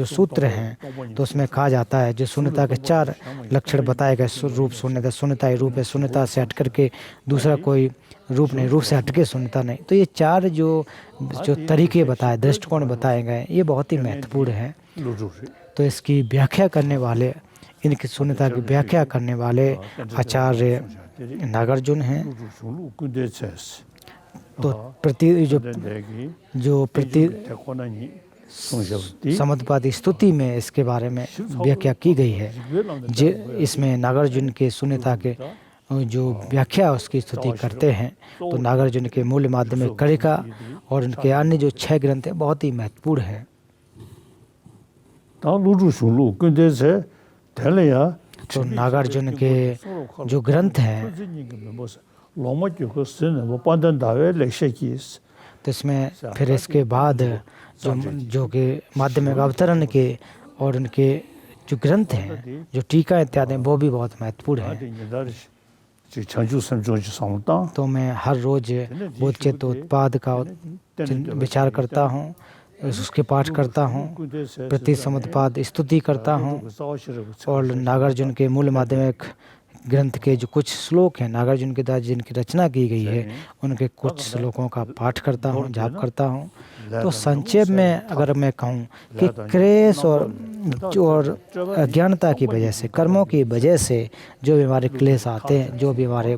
सूत्र हैं, तो उसमें कहा जाता है जो शून्यता के चार लक्षण बताए गए, रूप शून्यता, शून्यता ही रूप है, शून्यता से हट करके दूसरा कोई रूप नहीं, रूप से हटके शून्यता नहीं। तो ये चार जो तरीके बताए, दृष्टिकोण बताए गए, ये बहुत ही महत्वपूर्ण है। तो इसकी व्याख्या करने वाले, इनकी शून्यता की व्याख्या करने वाले आचार्य नागार्जुन हैं। तो प्रति 내기 जो प्रति 태권하니 송셔디 समुद्रपाद स्तुति में इसके बारे में व्याख्या की गई है। इसमें नागार्जुन के शून्यता के जो व्याख्या उसकी स्तुति करते हैं, तो नागार्जुन के मूल माध्यमिक करिका और उनके अन्य जो 6 ग्रंथ हैं बहुत ही महत्वपूर्ण है। तो नागार्जुन के जो ग्रंथ हैं तो इसमें फिर इसके बाद जो कि माध्यमिक अवतरण के और उनके जो ग्रंथ हैं, जो टीका इत्यादि वो भी बहुत महत्वपूर्ण है। तो मैं हर रोज बोधचित्त उत्पाद का विचार करता हूँ, उसके पाठ करता हूँ, प्रति समुद्रपाद स्तुति करता हूँ और नागार्जुन के मूल माध्यमिक ग्रंथ के जो कुछ श्लोक हैं नागार्जुन के द्वारा जिनकी रचना की गई है उनके कुछ श्लोकों का पाठ करता हूँ, जाप करता हूँ। तो संक्षेप में अगर मैं कहूँ कि क्लेश और अज्ञानता की वजह से, कर्मों की वजह से जो भी हमारे क्लेश आते हैं, जो भी हमारे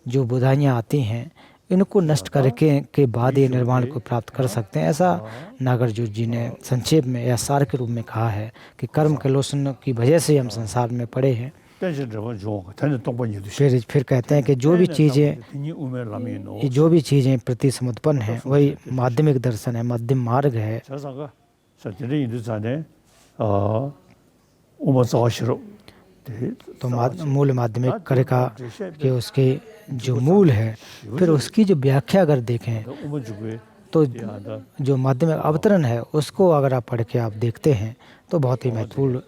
जो बुराइयाँ आती हैं, इनको नष्ट करके के बाद ये निर्वाण को प्राप्त कर सकते हैं। ऐसा नागार्जुन जी ने संक्षेप में या सार के रूप में कहा है कि कर्म के लोचन की वजह से हम संसार में पड़े हैं। फिर कहते हैं कि जो भी चीज़ें प्रति समुत्पन्न हैं वही माध्यमिक दर्शन है, मध्यम मार्ग है। तो मूल माध्यमिक करिका के उसके जो मूल है, फिर उसकी जो व्याख्या अगर देखें तो जो माध्यमिक अवतरण है उसको अगर आप पढ़ के आप देखते हैं तो बहुत ही महत्वपूर्ण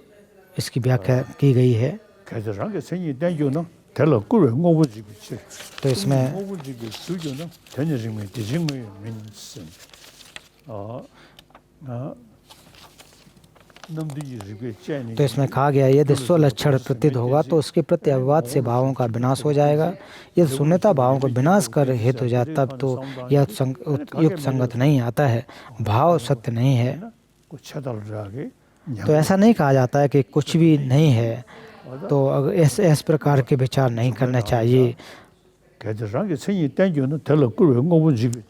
इसकी व्याख्या की गई है। तो इसमें कहा गया यदि स्वलक्षण प्रतीत होगा तो उसके प्रति अविवाद से भावों का विनाश हो जाएगा। यदि शून्यता भावों को विनाश कर हेतु हो जाए तब तो यह युक्त संगत नहीं आता है, भाव सत्य नहीं है। तो ऐसा नहीं कहा जाता है कि कुछ भी नहीं है, तो अगर इस प्रकार के विचार नहीं करना चाहिए। तो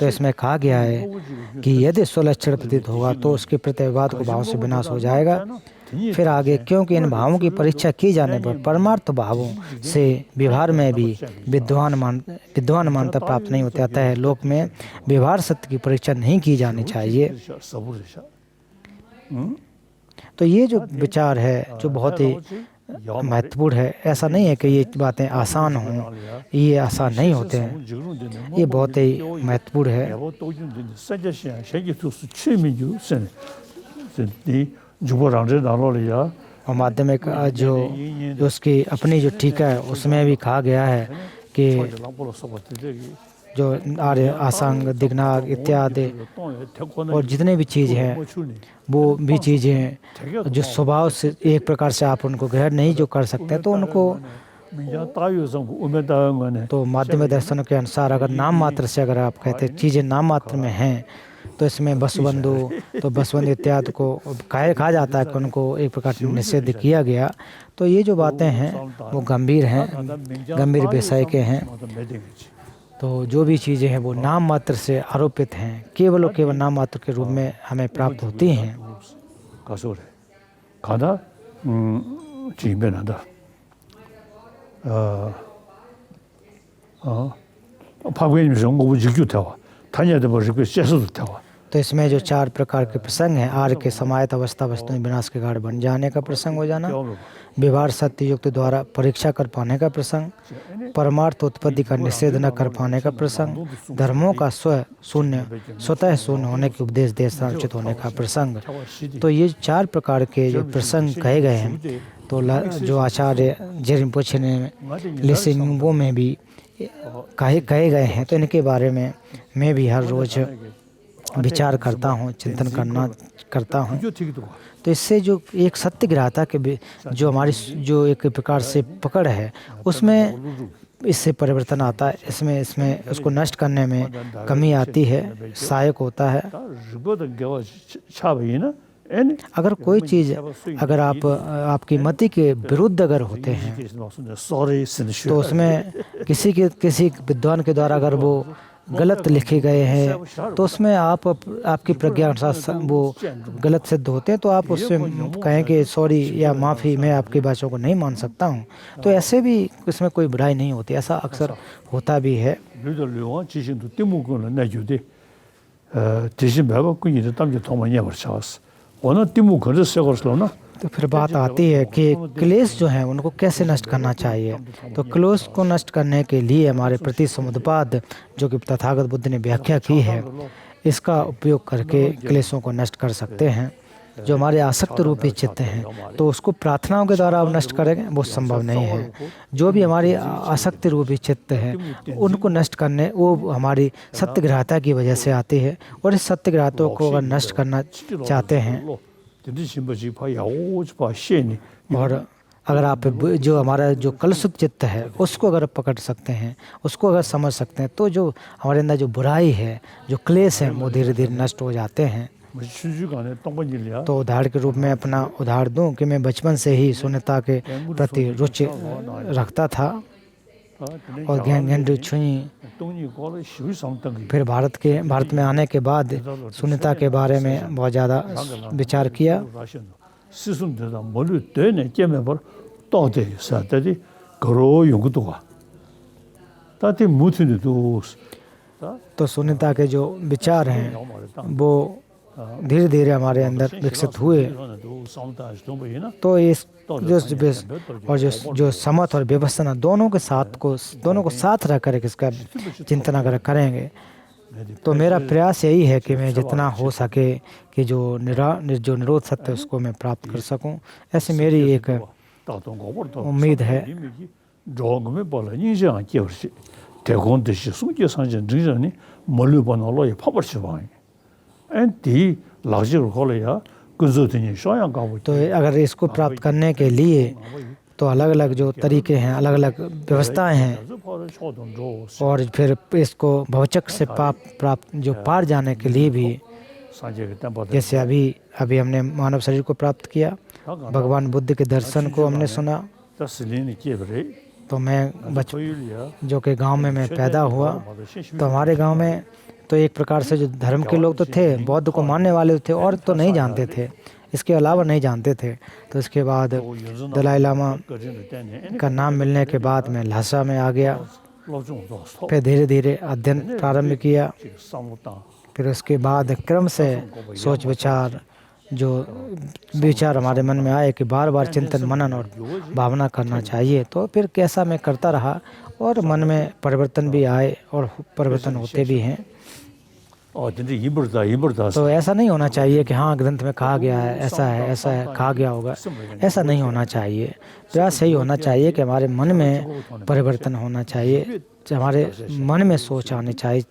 इसमें कहा गया है कि यदि स्वलक्षण प्रतीत होगा तो उसके प्रतिवाद को भाव से विनाश हो जाएगा। फिर आगे क्योंकि इन भावों की परीक्षा की जाने पर परमार्थ भावों से व्यवहार में भी विद्वान मान्यता प्राप्त नहीं होता है। लोक में व्यवहार सत्य की परीक्षा नहीं की जानी चाहिए। तो ये जो विचार है जो बहुत ही महत्वपूर्ण है। ऐसा नहीं है कि ये बातें आसान हों, ये आसान नहीं होते हैं, ये बहुत ही महत्वपूर्ण है। और माध्यमिक जो उसकी अपनी जो टीका है उसमें भी कहा गया है कि जो आर्य आसांग दिग्नाग इत्यादि और जितने भी चीज़ हैं वो भी चीज़ें जो स्वभाव से एक प्रकार से आप उनको ग्रहण नहीं जो कर सकते तो उनको तो माध्यमिक दर्शनों के अनुसार अगर नाम मात्र से अगर आप कहते चीज़ें नाम मात्र में हैं तो इसमें बसबंधु इत्यादि को कहा जाता है कि उनको एक प्रकार से निषेध किया गया। तो ये जो बातें हैं वो गंभीर हैं, गंभीर विषय के हैं। तो जो भी चीज़ें हैं वो नाम मात्र से आरोपित हैं, केवल और केवल नाम मात्र के रूप में हमें प्राप्त होती हैं। तो इसमें जो 4 प्रकार के प्रसंग हैं, आर्य के समायत अवस्था वस्तु विनाश के कारण बन जाने का प्रसंग हो जाना, व्यवहार सत्य युक्त द्वारा परीक्षा कर पाने का प्रसंग, परमार्थ उत्पत्ति का निषेध न कर पाने का प्रसंग, धर्मों का स्वतः शून्य होने के उपदेश देश संरक्षित होने का प्रसंग। तो ये 4 प्रकार के जो प्रसंग कहे गए हैं तो जो आचार्य जेरिम्पोछे ने लिसिंगबो में भी कहे गए हैं। तो इनके बारे में मैं भी हर रोज़ विचार करता हूँ, चिंतन करता हूँ। तो इससे जो एक सत्य ग्राहता के जो हमारी जो एक प्रकार से पकड़ है उसमें इससे परिवर्तन आता है, इसमें उसको नष्ट करने में कमी आती है, सहायक होता है। अगर कोई चीज़ अगर आपकी मति के विरुद्ध अगर होते हैं तो उसमें किसी विद्वान के द्वारा अगर वो गलत लिखे गए हैं तो उसमें आपकी प्रज्ञा अनुसार वो गलत सिद्ध होते हैं, तो आप उससे कहें कि सॉरी या माफ़ी, मैं आपकी बातों को नहीं मान सकता हूँ, तो ऐसे भी इसमें कोई बुराई नहीं होती, ऐसा अक्सर होता भी है। तो फिर बात आती है कि क्लेश जो हैं उनको कैसे नष्ट करना चाहिए। तो क्लेश को नष्ट करने के लिए हमारे प्रति समुद्पाद जो कि तथागत बुद्ध ने व्याख्या की है, इसका उपयोग करके क्लेशों को नष्ट कर सकते हैं। जो हमारे आसक्त रूपी चित्त हैं तो उसको प्रार्थनाओं के द्वारा आप नष्ट करेंगे वो संभव नहीं है। जो भी हमारी आसक्त रूपी चित्त है उनको नष्ट करने, वो हमारी सत्यग्रहता की वजह से आती है, और इस सत्यग्रहता को अगर नष्ट करना चाहते हैं, और अगर आप जो हमारा जो कलुषित चित्त है उसको अगर पकड़ सकते हैं, उसको अगर समझ सकते हैं, तो जो हमारे अंदर जो बुराई है, जो क्लेश है, वो धीरे धीरे नष्ट हो जाते हैं। तो उदाहरण के रूप में अपना उदाहरण दूं कि मैं बचपन से ही शून्यता के प्रति रुचि रखता था, और घेंडू छुई फिर भारत में आने के बाद शून्यता के बारे में बहुत ज़्यादा विचार किया। तो शून्यता के जो विचार हैं वो धीरे धीरे हमारे अंदर विकसित हुए। तो इस जो समत और विपස්සना दोनों को साथ रख कर इसका चिंतन अगर करेंगे, तो मेरा प्रयास यही है कि मैं जितना हो सके कि जो निरोध सत्य उसको मैं प्राप्त कर सकूं। ऐसी मेरी एक उम्मीद है। तो अगर इसको प्राप्त करने के लिए तो अलग अलग जो तरीके हैं, अलग अलग व्यवस्थाएं हैं, और फिर इसको भवचक से प्राप्त जो पार जाने के लिए भी, जैसे अभी हमने मानव शरीर को प्राप्त किया, भगवान बुद्ध के दर्शन को हमने सुना। तो मैं जो कि गांव में मैं पैदा हुआ, तो हमारे गांव में तो एक प्रकार से जो धर्म के लोग तो थे, बौद्ध को मानने वाले थे, और तो नहीं जानते थे, इसके अलावा नहीं जानते थे। तो इसके बाद दलाई लामा का नाम मिलने के बाद मैं ल्हासा में आ गया, फिर धीरे धीरे अध्ययन प्रारंभ किया। फिर उसके बाद क्रम से सोच विचार हमारे मन में आए कि बार बार चिंतन मनन और भावना करना चाहिए। तो फिर कैसा मैं करता रहा, और मन में परिवर्तन भी आए और परिवर्तन होते भी हैं। तो ऐसा नहीं होना चाहिए कि हाँ ग्रंथ में कहा गया है, ऐसा है कहा गया होगा, ऐसा नहीं होना चाहिए। प्रयास यही होना चाहिए कि हमारे मन में परिवर्तन होना चाहिए, हमारे मन में सोच आनी चाहिए।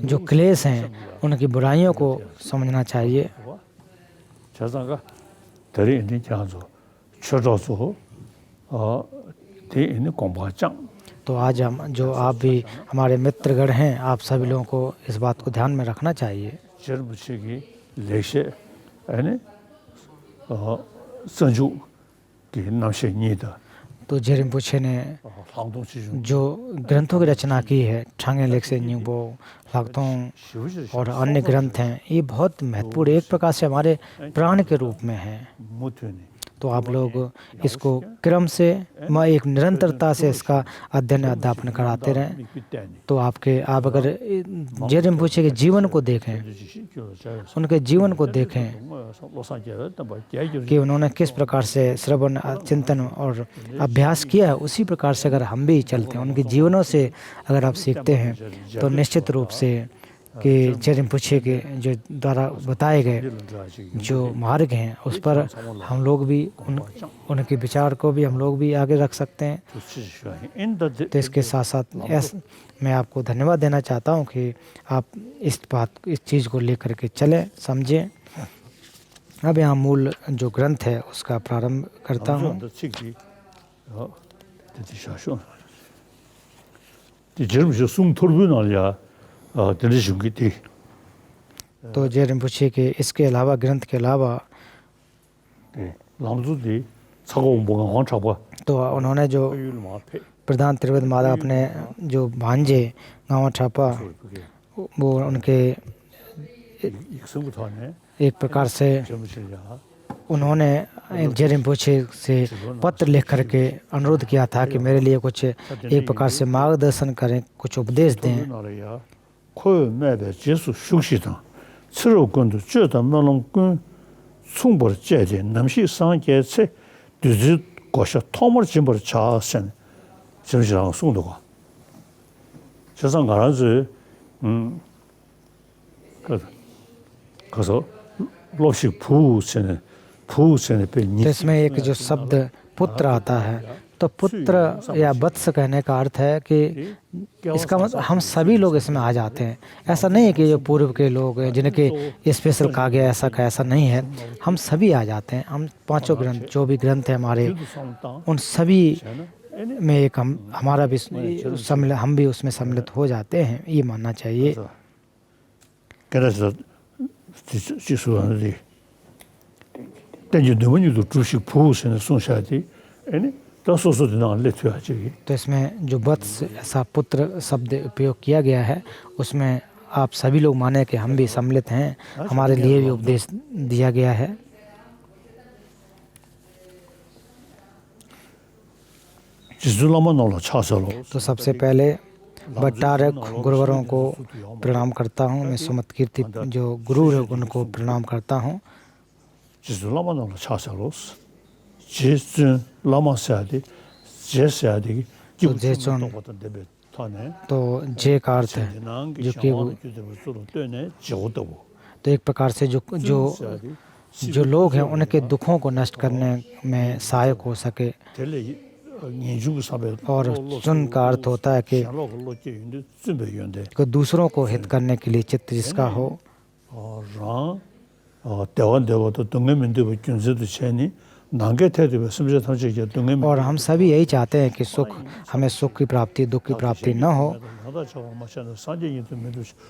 जो क्लेश हैं उनकी बुराइयों को समझना चाहिए। तो आज जो आप भी हमारे मित्रगण हैं, आप सभी लोगों को इस बात को ध्यान में रखना चाहिए। तो जेरिम्पोछे ने जो ग्रंथों की रचना की है, छांगे लेक्से न्यूबो, लाक्तों और अन्य ग्रंथ हैं, ये बहुत महत्वपूर्ण एक प्रकार से हमारे प्राण के रूप में हैं। तो आप लोग इसको क्रम से एक निरंतरता से इसका अध्ययन अध्यापन कराते रहें। तो आप अगर जेरिम्पोछे के जीवन को देखें, उनके जीवन को देखें कि उन्होंने किस प्रकार से श्रवण चिंतन और अभ्यास किया है, उसी प्रकार से अगर हम भी चलते हैं, उनके जीवनों से अगर आप सीखते हैं, तो निश्चित रूप से कि जेरिम्पोछे के जो द्वारा बताए गए जो मार्ग हैं उस पर हम लोग भी उनके विचार को भी हम लोग भी आगे रख सकते हैं। तो इसके साथ साथ मैं आपको धन्यवाद देना चाहता हूं कि आप इस चीज़ को लेकर के चलें, समझें। अब यहाँ मूल जो ग्रंथ है उसका प्रारंभ करता हूँ। तो जेरिम्पोछे के इसके अलावा ग्रंथ के अलावा तो उन्होंने जो प्रधान त्रिवेद माधव अपने जो भांजे गावा ठापा वो उनके 익성부터 하네. एक प्रकार से 점실야. उन्होंने जेरिम्पोछे से पत्र लिख करके अनुरोध किया था कि मेरे लिए कुछ एक प्रकार से मार्गदर्शन करें, कुछ उपदेश दें। 나라야. 코에 매베 제수 숙시당. 서로군도 저다 말롱군 송벌 제제 남시 상계체 뒤지 고셔 토물 짐벌 자선 점실랑 송도고. 세상 가라지 그래서 로식 부세는 पे तो इसमें एक जो शब्द पुत्र आता है, तो पुत्र या वत्स कहने का अर्थ है कि इसका मतलब हम सभी लोग इसमें आ जाते हैं। ऐसा नहीं है कि जो पूर्व के लोग हैं जिनके स्पेशल कहा गया ऐसा का ऐसा नहीं है, हम सभी आ जाते हैं। हम पांचों ग्रंथ जो भी ग्रंथ हैं हमारे, उन सभी में एक हमारा भी हम भी उसमें सम्मिलित हो जाते हैं, ये मानना चाहिए। 그래서 지수하는데 근데 너무도 주식 보호선을 송샤지 아니 더 소소도 나를 줘야지. तो इसमें जो वत्स ऐसा पुत्र शब्द उपयोग किया गया है, उसमें आप सभी लोग माने कि हम भी सम्मिलित हैं, हमारे लिए भी उपदेश दिया गया है। तो सबसे पहले भट्टारक गुरुवरों को प्रणाम करता हूँ। मैं सुमत कीर्ति जो गुरु है उनको प्रणाम करता हूँ। तो जे का अर्थ है जो कि तो एक प्रकार से जो लोग हैं उनके दुखों को नष्ट करने में सहायक हो सके। और चुन का अर्थ होता है कि दूसरों को हित करने के लिए चित्त जिसका हो। और हम सभी यही चाहते हैं कि हमें सुख की प्राप्ति, दुख की प्राप्ति न हो।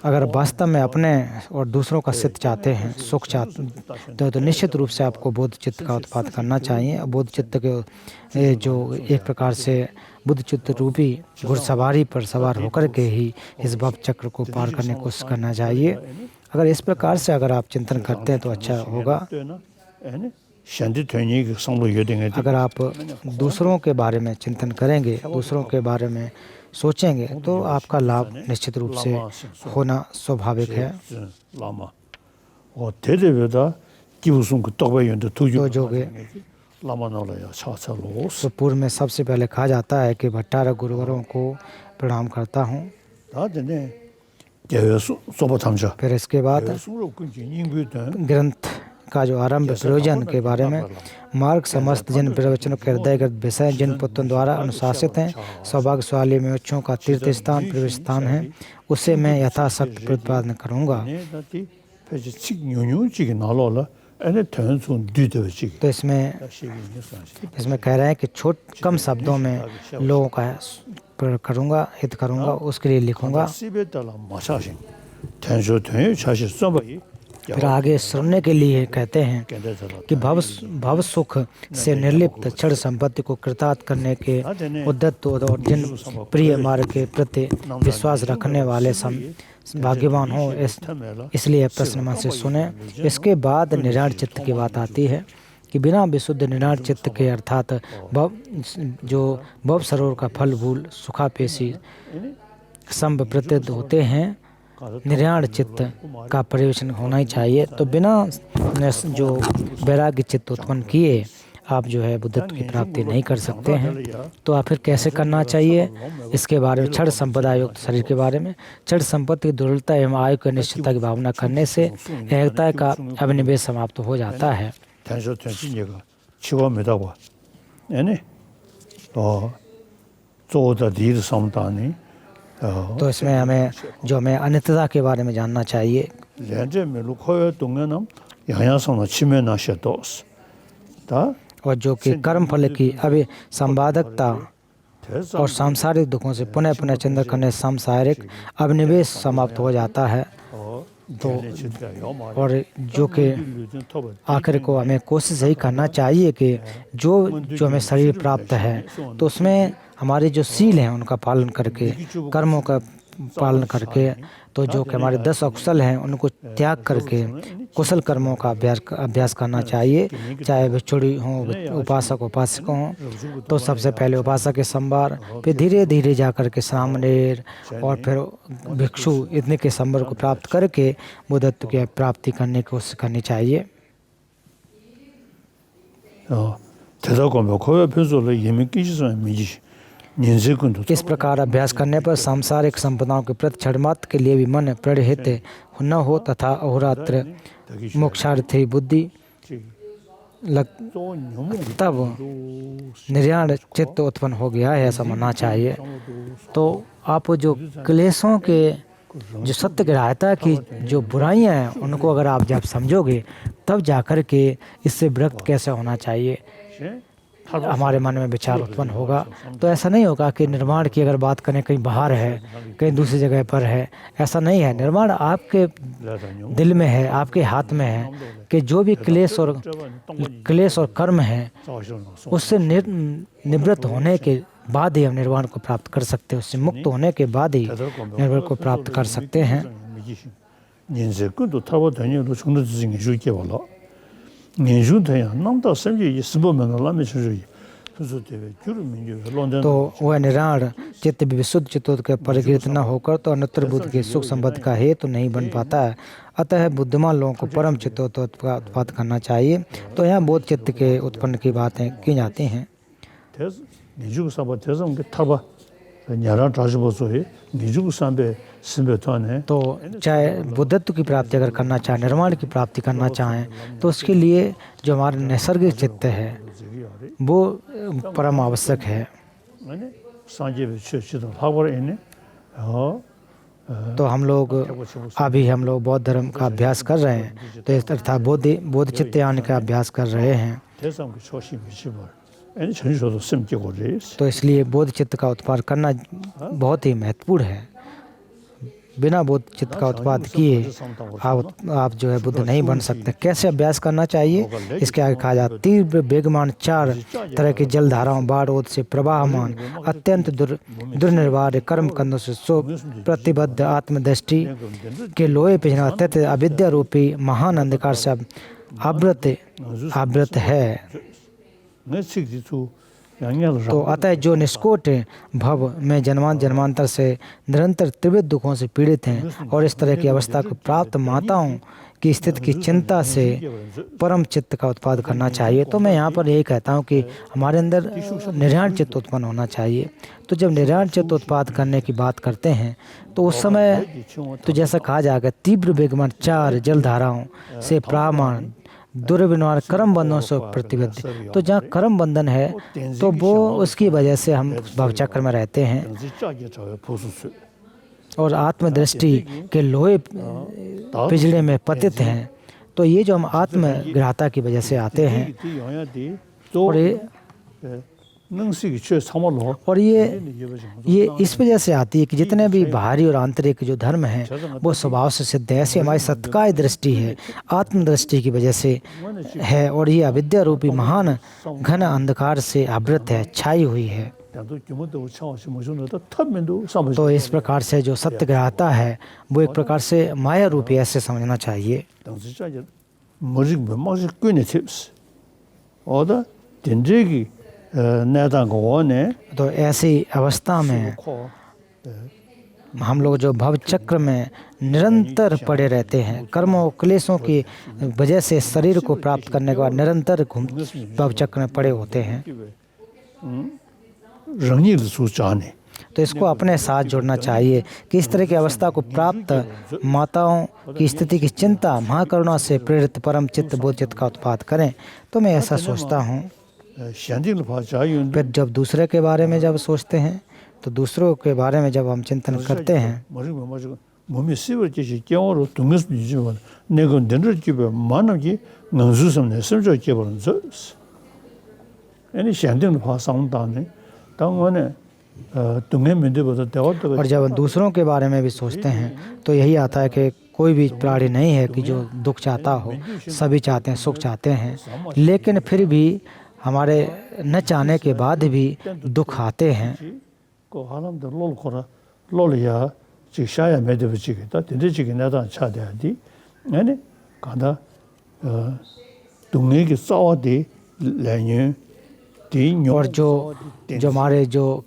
अगर वास्तव में अपने और दूसरों का हित चाहते हैं, सुख चाहते तो निश्चित रूप से आपको बोध चित्त का उत्पाद करना चाहिए। बोध चित्त के जो एक प्रकार से बुद्ध चित्त रूपी घुड़सवारी पर सवार होकर के ही इस भव चक्र को पार करने की कोशिश करना चाहिए। अगर इस प्रकार से अगर आप चिंतन करते हैं तो अच्छा होगा। अगर आप दूसरों के बारे में चिंतन करेंगे, दूसरों के बारे में सोचेंगे तो आपका लाभ निश्चित रूप से होना स्वाभाविक है। तो पूर्व में सबसे पहले कहा जाता है कि भट्टारक गुरुवरों को प्रणाम करता हूँ। फिर इसके बाद ग्रंथ का जो आरंभ प्रयोजन के बारे में, मार्ग समस्त जिन प्रवचनों के हृदयगत विषय जिन पुत्रों द्वारा अनुशासित हैं, सौभाग्यशाली मनुष्यों का तीर्थ स्थान प्रवेश स्थान है, उसे मैं यथाशक्ति प्रतिपादन करूँगा। तो इसमें कह रहे हैं कि कम शब्दों में लोगों का करूँगा, हित करूँगा, उसके लिए लिखूँगा। फिर आगे सुनने के लिए कहते हैं कि भव सुख से निर्लिप्त क्षण संपत्ति को कृतार्थ करने के उद्यत और जिन प्रिय मार्ग के प्रति विश्वास रखने वाले भाग्यवान हो, इसलिए प्रश्न मन से सुने। इसके बाद निराड़ चित्त की बात आती है कि बिना विशुद्ध निराड़ चित्त के अर्थात भव सरोवर का फल भूल सुखा पेशी संभ प्रतीत होते हैं, निर्याण चित्त का परिवेशन होना ही चाहिए। तो बिना जो वैराग्य चित्त उत्पन्न किए आप जो है बुद्धत्व की प्राप्ति नहीं कर सकते हैं। तो आप फिर कैसे करना चाहिए, इसके बारे में क्षण संपदा युक्त शरीर के बारे में, क्षण संपत्ति की दुर्लभता एवं आयु की निश्चितता की भावना करने से एकता का अभिनिवेश समाप्त हो जाता है। तो इसमें हमें अनित्यता के बारे में जानना चाहिए। और जो कि कर्म फल की अभी संवादकता और सांसारिक दुखों से पुनः पुनः चिंतन करने सांसारिक अभिनिवेश समाप्त हो जाता है। तो और जो कि आखिर को हमें कोशिश यही करना चाहिए कि जो जो हमें शरीर प्राप्त है तो उसमें हमारे जो सील हैं उनका पालन करके, कर्मों का पालन करके, तो जो कि हमारे 10 अकुशल हैं उनको त्याग करके कुशल कर्मों का अभ्यास करना चाहिए। चाहे भिक्षुड़ी हों, उपासक उपासक हों, तो सबसे पहले उपासक के संवार, फिर धीरे धीरे जा कर के सामनेर और फिर भिक्षु इतने के संवर को प्राप्त करके बुद्धत्व की प्राप्ति करने की कोशिश करनी चाहिए। इस प्रकार अभ्यास करने पर सांसारिक संपदाओं के प्रति क्षणमात्र के लिए भी मन प्रणहित न हो तथा अहोरात्र मोक्षार्थी बुद्धि तब निर्याण चित्त उत्पन्न हो गया है, ऐसा मानना चाहिए। तो आप जो क्लेशों के जो सत्य ग्राह्यता की जो बुराइयां हैं उनको अगर आप जब समझोगे तब जाकर के इससे विरक्त कैसे होना चाहिए हमारे मन में विचार उत्पन्न होगा। तो ऐसा नहीं होगा कि निर्माण की अगर बात करें कहीं बाहर है, कहीं दूसरी जगह पर है, ऐसा नहीं है। निर्माण आपके दिल में है, आपके हाथ में है कि जो भी क्लेश और कर्म है उससे निवृत्त होने के बाद ही हम निर्वाण को प्राप्त कर सकते हैं, उससे मुक्त होने के बाद ही निर्वाण को प्राप्त कर सकते हैं। तो वह निराण चित्त विशुद्ध चित्त के परिकृत न होकर तो अनुत्तर बुद्ध के सुख संपत्ति का हेतु नहीं बन पाता है। अतः बुद्धिमान लोगों को परम चित्तोत्व का उत्पाद करना चाहिए। तो यहाँ बोध चित्त के उत्पन्न की बातें की जाती हैं। तो चाहे बुद्धत्व की प्राप्ति अगर करना चाहें, निर्माण की प्राप्ति करना चाहें, तो उसके लिए जो हमारा नैसर्गिक चित्त है वो परम आवश्यक है। तो हम लोग बौद्ध धर्म का अभ्यास कर रहे हैं, तो इस अर्थात बोध चित्त आने का अभ्यास कर रहे हैं। तो इसलिए बोध चित्त का उत्पाद करना बहुत ही महत्वपूर्ण है। बिना बोध चित्त का उत्पाद किए आप जो है बुद्ध नहीं बन सकते। कैसे अभ्यास करना चाहिए इसके आगे कहा जाता है, तीव्र वेगमान 4 तरह की जल धाराओं बाढ़ ओद से प्रवाहमान अत्यंत दुर्निर्वाह कर्म कंदों से सो प्रतिबद्ध आत्मदृष्टि के लोहे पिछड़ा अत्यंत अविद्या रूपी महान अंधकार से आवृत है। तो अतः जो निष्कोट भव में जन्मांतर से निरंतर त्रिविध दुखों से पीड़ित हैं और इस तरह की अवस्था को प्राप्त माताओं की स्थिति की चिंता से परम चित्त का उत्पाद करना चाहिए। तो मैं यहाँ पर यही कहता हूँ कि हमारे अंदर निर्याण चित्त उत्पन्न होना चाहिए। तो जब निर्याण चित्त उत्पाद करने की बात करते हैं तो उस समय तो जैसा कहा जाएगा तीव्र वेगमान 4 जलधाराओं से प्रामान दुर्विनार कर्म बंधनों से प्रतिबद्ध। तो जहाँ कर्म बंधन है तो वो उसकी वजह से हम भवचक्र में रहते हैं और आत्मदृष्टि के लोहे पिछड़े में पतित हैं। तो ये जो हम आत्मग्राहता की वजह से आते हैं और ये इस वजह से आती है कि जितने भी बाहरी और आंतरिक जो धर्म हैं वो स्वभाव से सिद्ध है। ऐसी हमारी सत्काय दृष्टि है, आत्मदृष्टि की वजह से है और ये अविद्या रूपी महान घन अंधकार से आवृत है, छाई हुई है। तो इस प्रकार से जो सत्यग्राहता है वो एक प्रकार से माया रूपी ऐसे समझना चाहिए। तो ऐसी अवस्था में हम लोग जो भव चक्र में निरंतर पड़े रहते हैं, कर्मों क्लेशों की वजह से शरीर को प्राप्त करने के बाद निरंतर भव चक्र में पड़े होते हैं। तो इसको अपने साथ जोड़ना चाहिए कि इस तरह की अवस्था को प्राप्त माताओं की स्थिति की चिंता महाकरुणा से प्रेरित परम चित्त बोध चित्त का उत्पाद करें। तो मैं ऐसा सोचता हूँ। फिर जब दूसरे के बारे में जब सोचते हैं तो दूसरों के बारे में जब हम चिंतन करते हैं और जब दूसरों के बारे में भी सोचते हैं तो यही आता है कि कोई भी प्राणी नहीं है कि जो दुख चाहता हो, सभी चाहते हैं, सुख चाहते हैं। लेकिन फिर भी हमारे न चाहने के बाद भी दुख आते हैं। 그 사람들 롤 거라 롤이야 지샤야 매드비지겠다 되지게 나다 차대야지 아니 간다 동네게 싸워디 레뉴 और जो हमारे जो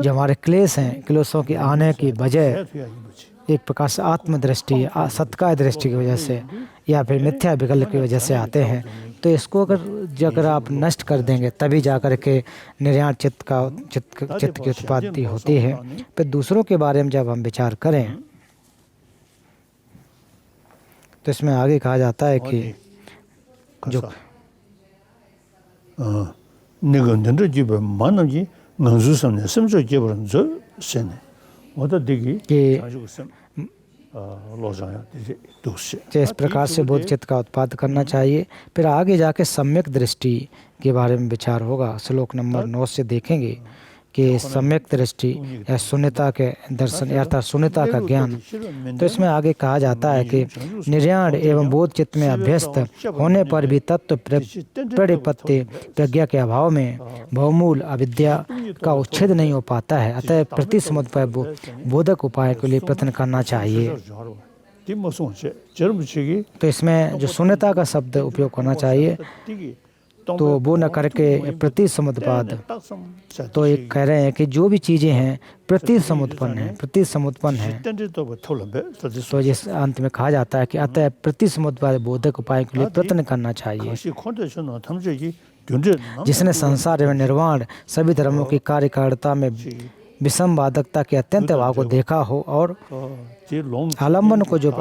हमारे क्लेश हैं, क्लेशों के आने की वजह एक प्रकार से आत्मदृष्टि, सत्काय दृष्टि की वजह से या फिर मिथ्या विकल्प की वजह से आते हैं। तो इसको अगर आप नष्ट कर देंगे तभी जाकर के निर्याण चित्त की उत्पत्ति होती है। फिर दूसरों के बारे में जब हम विचार करें तो इसमें आगे कहा जाता है कि जो निगंधन जीव मानव जी नंजुसम समझो जीवन जो सेने वो तो दिगी कि लोजाया दूसरे इस प्रकार से बोध चित्त का उत्पाद करना चाहिए। फिर आगे जाके सम्यक दृष्टि के बारे में विचार होगा। श्लोक नंबर 9 से देखेंगे कि सम्यक दृष्टि या शून्यता के दर्शन अर्थात शून्यता का ज्ञान। तो इसमें आगे कहा जाता है कि निर्याण एवं बोध चित्त में अभ्यस्त होने पर भी तत्व परिपत्ति प्रज्ञा के अभाव में बहुमूल अविद्या का उच्छेद नहीं हो पाता है। अतः प्रति समुदाय बोधक उपाय के लिए प्रयत्न करना चाहिए। तो इसमें जो शून्यता का शब्द उपयोग करना चाहिए तो वो न करके प्रति समुत्पाद। तो एक कह रहे हैं कि जो भी चीज़ें हैं प्रति समुत्पन्न है। तो जिस अंत में कहा जाता है कि अतः प्रति समुत्पाद बोधक उपाय के लिए प्रयत्न करना चाहिए। जिसने संसार एवं निर्वाण सभी धर्मों की कार्यकारिता में विषम बाधकता के अत्यंत अभाव को देखा हो और आलम्बन को जो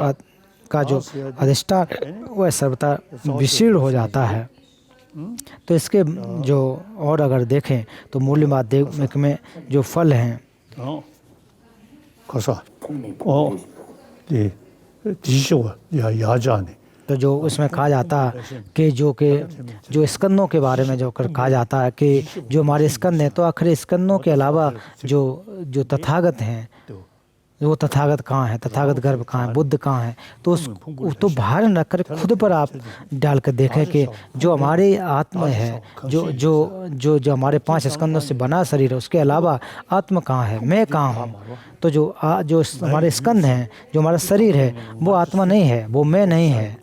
अधिष्ठान वह सर्वथा विशीर्ण हो जाता है। तो इसके जो और अगर देखें तो मूल्य माध्यमिक में जो फल हैं तो जो उसमें कहा जाता है कि जो स्कंदों के बारे में जो कहा जाता है कि जो हमारे स्कंद हैं तो आखिर स्कंदों के अलावा जो तथागत हैं वो तथागत कहाँ है, तथागत गर्भ कहाँ है, बुद्ध कहाँ है। तो तो बाहर न कर खुद पर आप डाल कर देखें कि जो हमारी आत्मा है, जो हमारे 5 स्कंदों से बना शरीर है, उसके अलावा आत्मा कहाँ है, मैं कहाँ हूँ। तो जो हमारे स्कंद हैं, जो हमारा शरीर है वो आत्मा नहीं है, वो मैं नहीं है।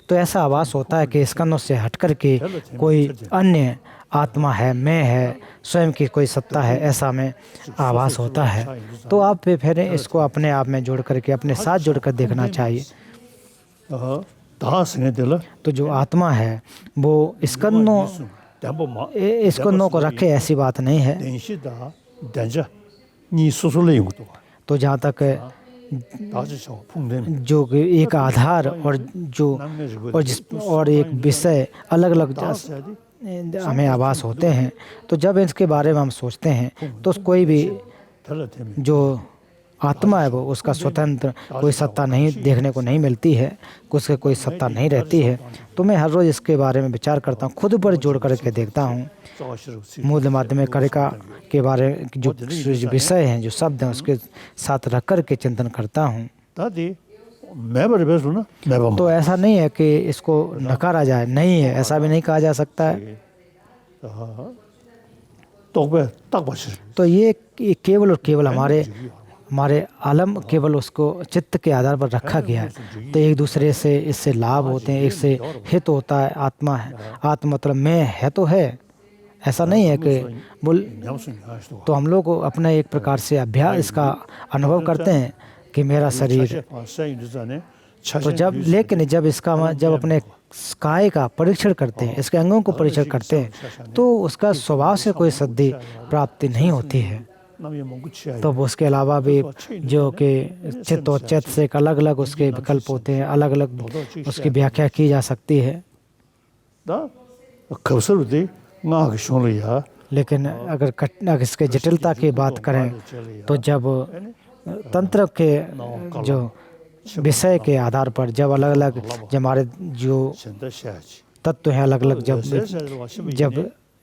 तो ऐसा आभास होता है कि स्कंदों से हट कर के कोई अन्य आत्मा है, मैं है, स्वयं की कोई सत्ता है, ऐसा में आभास होता है। तो आप फिर इसको अपने आप में जोड़ करके अपने साथ जोड़ कर देखना चाहिए। तो जो आत्मा है वो स्कंदों को रखे ऐसी बात नहीं है। तो जहाँ तक जो एक आधार और एक विषय अलग अलग हमें आभास होते हैं। तो जब इसके बारे में हम सोचते हैं तो कोई भी जो आत्मा है वो उसका स्वतंत्र कोई सत्ता नहीं देखने को नहीं मिलती है, उसके कोई सत्ता नहीं रहती है। तो मैं हर रोज़ इसके बारे में विचार करता हूँ, खुद पर जोड़ करके देखता हूँ। मूल माध्यमिक कारिका के बारे में जो विषय हैं, जो शब्द हैं, उसके साथ रख कर के चिंतन करता हूँ। तो ऐसा नहीं है कि इसको नकारा जाए, नहीं है, ऐसा भी नहीं कहा जा सकता है। तो ये केवल और केवल हमारे आलम केवल उसको चित्त के आधार पर रखा गया है। तो एक दूसरे से इससे लाभ होते हैं, इससे हित होता है। आत्मा है, आत्मा मतलब मैं है तो है, ऐसा नहीं है कि तो हम लोग अपना एक प्रकार से अभ्यास इसका अनुभव करते हैं कि मेरा शरीर। तो जब अपने काय का परीक्षण करते हैं, इसके अंगों को परीक्षण करते हैं, तो उसका स्वभाव से कोई सिद्धि प्राप्ति नहीं होती है। तो उसके अलावा भी जो कि चित्त और चैत से अलग अलग उसके विकल्प होते हैं, अलग अलग उसकी व्याख्या की जा सकती है। लेकिन अगर इसके जटिलता की बात करें तो जब तंत्र के जो विषय के आधार पर जब अलग अलग हमारे जो तत्व हैं अलग अलग जब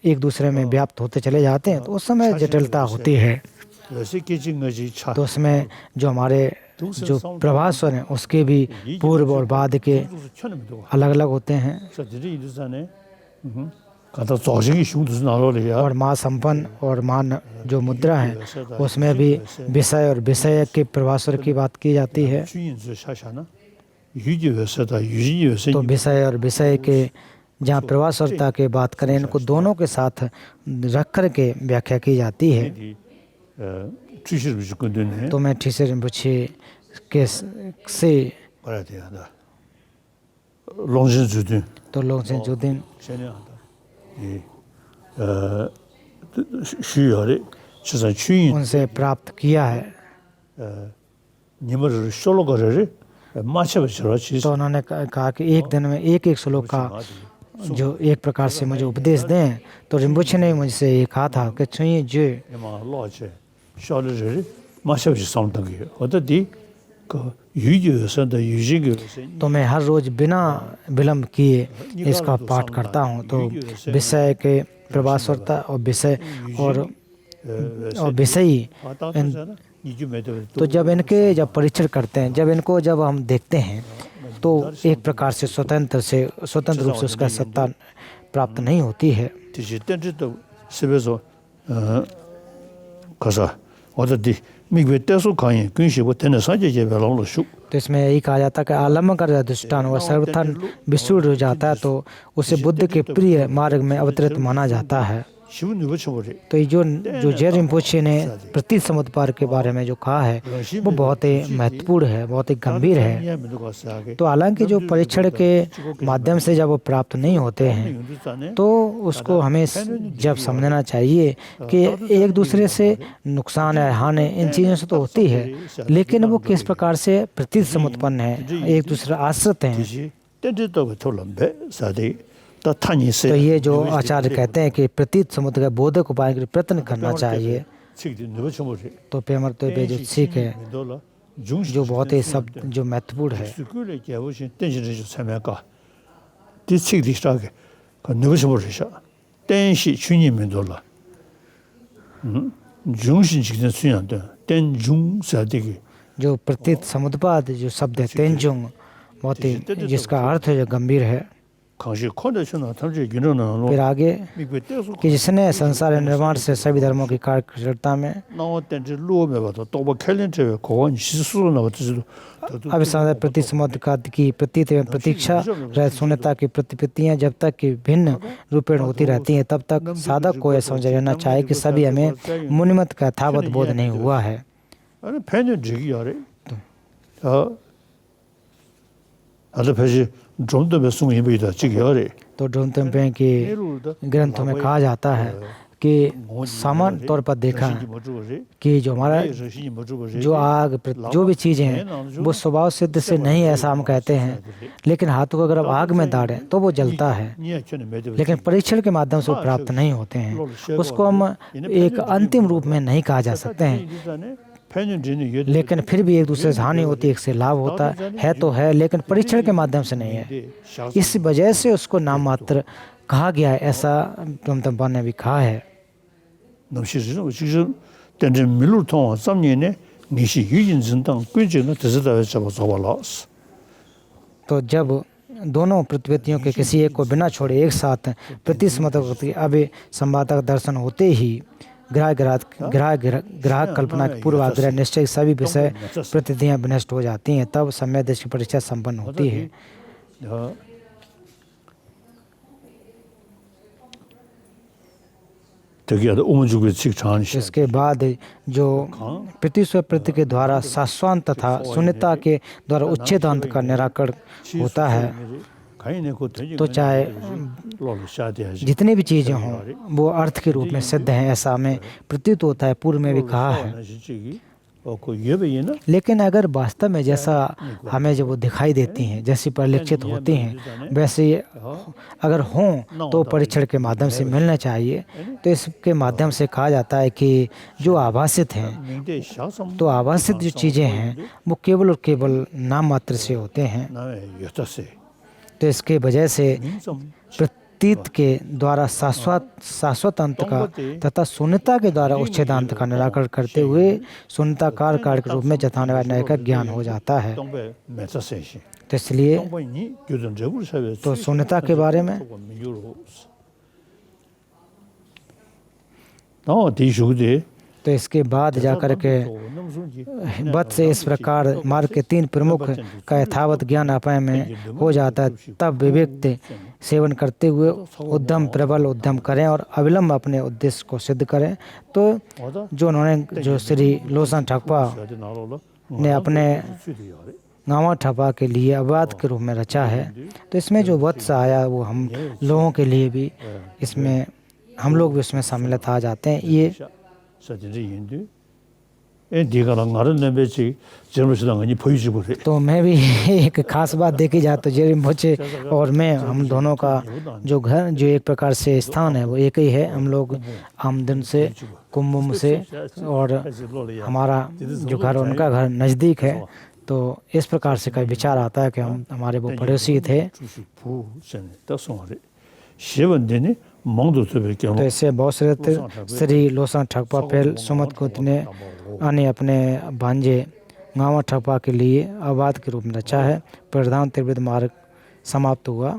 एक दूसरे में व्याप्त होते चले जाते हैं तो उस समय जटिलता होती है। वैसे केजिंग जी छा तो उसमें जो हमारे जो प्रभास्वर हैं उसके भी पूर्व और बाद के अलग अलग होते हैं। सदरी इधर कहता जोशिंग शूट नालो लिया और माँ संपन्न और माँ जो मुद्रा है उसमें भी विषय और विषय के प्रभास्वर की बात की जाती है। तो विषय और विषय के जहाँ प्रभास्वरता की बात करें इनको दोनों के साथ रख कर के व्याख्या की जाती है। तो मैं ठीसर रिम्पोछे के से तो लोंगजिन जुदिन उनसे प्राप्त किया है। तो उन्होंने कहा कि एक दिन में एक एक श्लोक का जो एक प्रकार से मुझे उपदेश दें। तो रिम्पोछे ने मुझसे ये कहा था कि छुई जो तो मैं हर रोज बिना विलंब किए इसका पाठ करता हूँ। तो विषय के प्रभास्वरता और विषय और विषयी तो जब इनके जब परीक्षण करते हैं जब हम देखते हैं तो एक प्रकार से स्वतंत्र रूप से उसका सत्ता प्राप्त नहीं होती है। तो इसमें यही कहा जाता है कि आलम्ब कर दुष्टान व सर्वथा विस्तृत हो जाता है तो उसे बुद्ध के प्रिय मार्ग में अवतरित माना जाता है। तो ये जो जे रिम्पोछे ने प्रतीत समुद्पाद के बारे में जो कहा है वो बहुत ही महत्वपूर्ण है, बहुत ही गंभीर है। तो हालांकि जो परीक्षण के माध्यम से जब वो प्राप्त नहीं होते हैं तो उसको हमें जब समझना चाहिए कि एक दूसरे से नुकसान है हानि इन चीज़ों से तो होती है, लेकिन वो किस प्रकार से प्रतीत समुत्पन्न है, एक दूसरे आश्रित हैं। तो ये जो आचार्य कहते हैं कि प्रतीत समुद्र का बोधक उपाय के लिए प्रयत्न करना चाहिए। तो पेमर तो जो सीख है जो बहुत ही सब जो महत्वपूर्ण है। जो प्रतीत समुद्पाद जो शब्द है तेंजुंग बहुत ही जिसका अर्थ है जो गंभीर है। फिर आगे कि जिसने संसार निर्माण से सभी धर्मों की कार्यकुशलता में अभिसंधान प्रति समुद्र की प्रतीत एवं प्रतीक्षा रह शून्यता की प्रतिपत्तियां जब तक कि भिन्न रूपेण होती रहती हैं तब तक साधक को यह समझ लेना चाहिए कि सभी हमें मुनिमत का यथावत बोध नहीं हुआ है। तो ड्रोमतम्पे के ग्रंथों में कहा जाता है कि सामान्य तौर पर देखा कि जो हमारा जो आग जो भी चीज़ें हैं वो स्वभाव सिद्ध से नहीं ऐसा हम कहते हैं, लेकिन हाथों को अगर आप आग में डालें तो वो जलता है, लेकिन परीक्षण के माध्यम से वो प्राप्त नहीं होते हैं। उसको हम एक अंतिम रूप में नहीं कहा जा सकते हैं, लेकिन फिर भी एक दूसरे से हानि होती है, एक से लाभ होता है तो है, लेकिन परीक्षण के माध्यम से नहीं है। इस वजह से उसको नाम मात्र कहा गया है, ऐसा ड्रोमतम्पा ने भी कहा है। तो जब दोनों प्रतिपत्तियों के किसी एक को बिना छोड़े एक साथ प्रतिस्मृत अभी संवादक दर्शन होते ही ग्राहक कल्पना के पूर्वाग्रह निश्चय सभी विषय प्रतिथियां विनष्ट हो जाती हैं, तब सम्य दृष्टि की परीक्षा संपन्न होती है। इसके बाद जो प्रतिस्व प्रति के द्वारा शाश्वत तथा शून्यता के द्वारा उच्छेद अंत का निराकरण होता है, तो चाहे जितनी भी चीज़ें हों वो अर्थ के रूप में सिद्ध हैं, ऐसा हमें प्रतीत होता है, पूर्व में भी कहा है। लेकिन अगर वास्तव में जैसा हमें जब वो दिखाई देती हैं, जैसी परिलक्षित होती हैं, वैसे अगर हों तो परीक्षण के माध्यम से मिलना चाहिए। तो इसके माध्यम से कहा जाता है कि जो आभासित हैं, तो आभासित जो चीज़ें हैं वो केवल और केवल नाम मात्र से होते हैं। तो इसके वजह से अतीत के द्वारा शाश्वत अंत का तथा शून्यता के द्वारा उच्छेदांत का निराकरण करते हुए शून्यताकार कार्य के रूप में जताने वाले न्याय का ज्ञान हो जाता है। तो इसलिए तो शून्यता के बारे में तो इसके बाद जाकर के बत से इस प्रकार मार्ग के 3 प्रमुख का यथावत ज्ञान अपाय में हो जाता है, तब विवेक सेवन करते हुए उद्यम प्रबल उद्यम करें और अविलंब अपने उद्देश्य को सिद्ध करें। तो जो उन्होंने जो श्री लोसन ठगपा ने अपने गावा ठपा के लिए अववाद के रूप में रचा है, तो इसमें जो वत्स आया वो हम लोगों के लिए भी इसमें हम लोग भी उसमें सम्मिलित आ जाते हैं। ये तो मैं भी एक खास बात देखी जाए तो जे रिम्पोचे और मैं हम दोनों का जो घर जो एक प्रकार से स्थान है वो एक ही है। हम लोग आमदन से कुंभ से और हमारा जो घर उनका घर नज़दीक है, तो इस प्रकार से कई विचार आता है कि हम हमारे वो पड़ोसी थे। तो इससे बहुत से श्री लोसन ठगपा फेल सुमत कुत ने अन्य अपने भांजे गावा ठगपा के लिए अववाद के रूप में रचा है। प्रधान त्रिविध मार्ग समाप्त हुआ।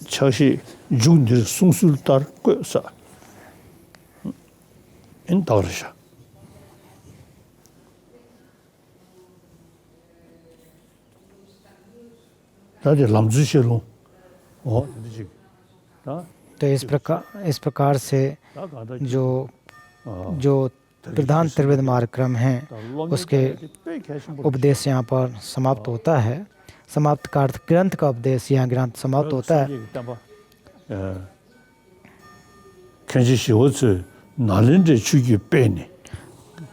차시 중들 숭술달 거사 인다르샤 다들 람주시로 तो इस प्रकार से जो प्रधान त्रिविध मार्ग क्रम है उसके उपदेश यहाँ पर समाप्त होता है। समाप्त का अर्थ ग्रंथ का उपदेश यहाँ ग्रंथ समाप्त होता है।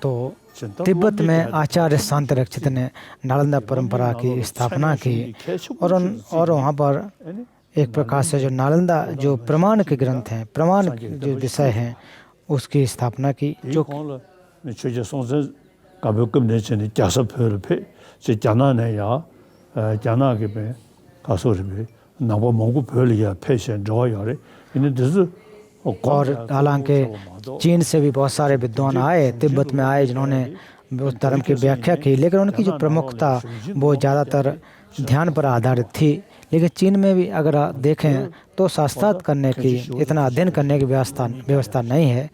तो तिब्बत में आचार्य शांति रक्षित ने नालंदा परंपरा की स्थापना की और वहाँ पर एक प्रकार से जो नालंदा जो प्रमाण के ग्रंथ हैं, प्रमाण जो विषय हैं, उसकी स्थापना की। जो और हालांकि चीन से भी बहुत सारे विद्वान आए, तिब्बत में आए, जिन्होंने उस धर्म की व्याख्या की, लेकिन उनकी जो प्रमुखता वो ज़्यादातर ध्यान पर आधारित थी। लेकिन चीन में भी अगर देखें तो शास्त्रार्थ करने की, इतना अध्ययन करने की व्यवस्था नहीं है।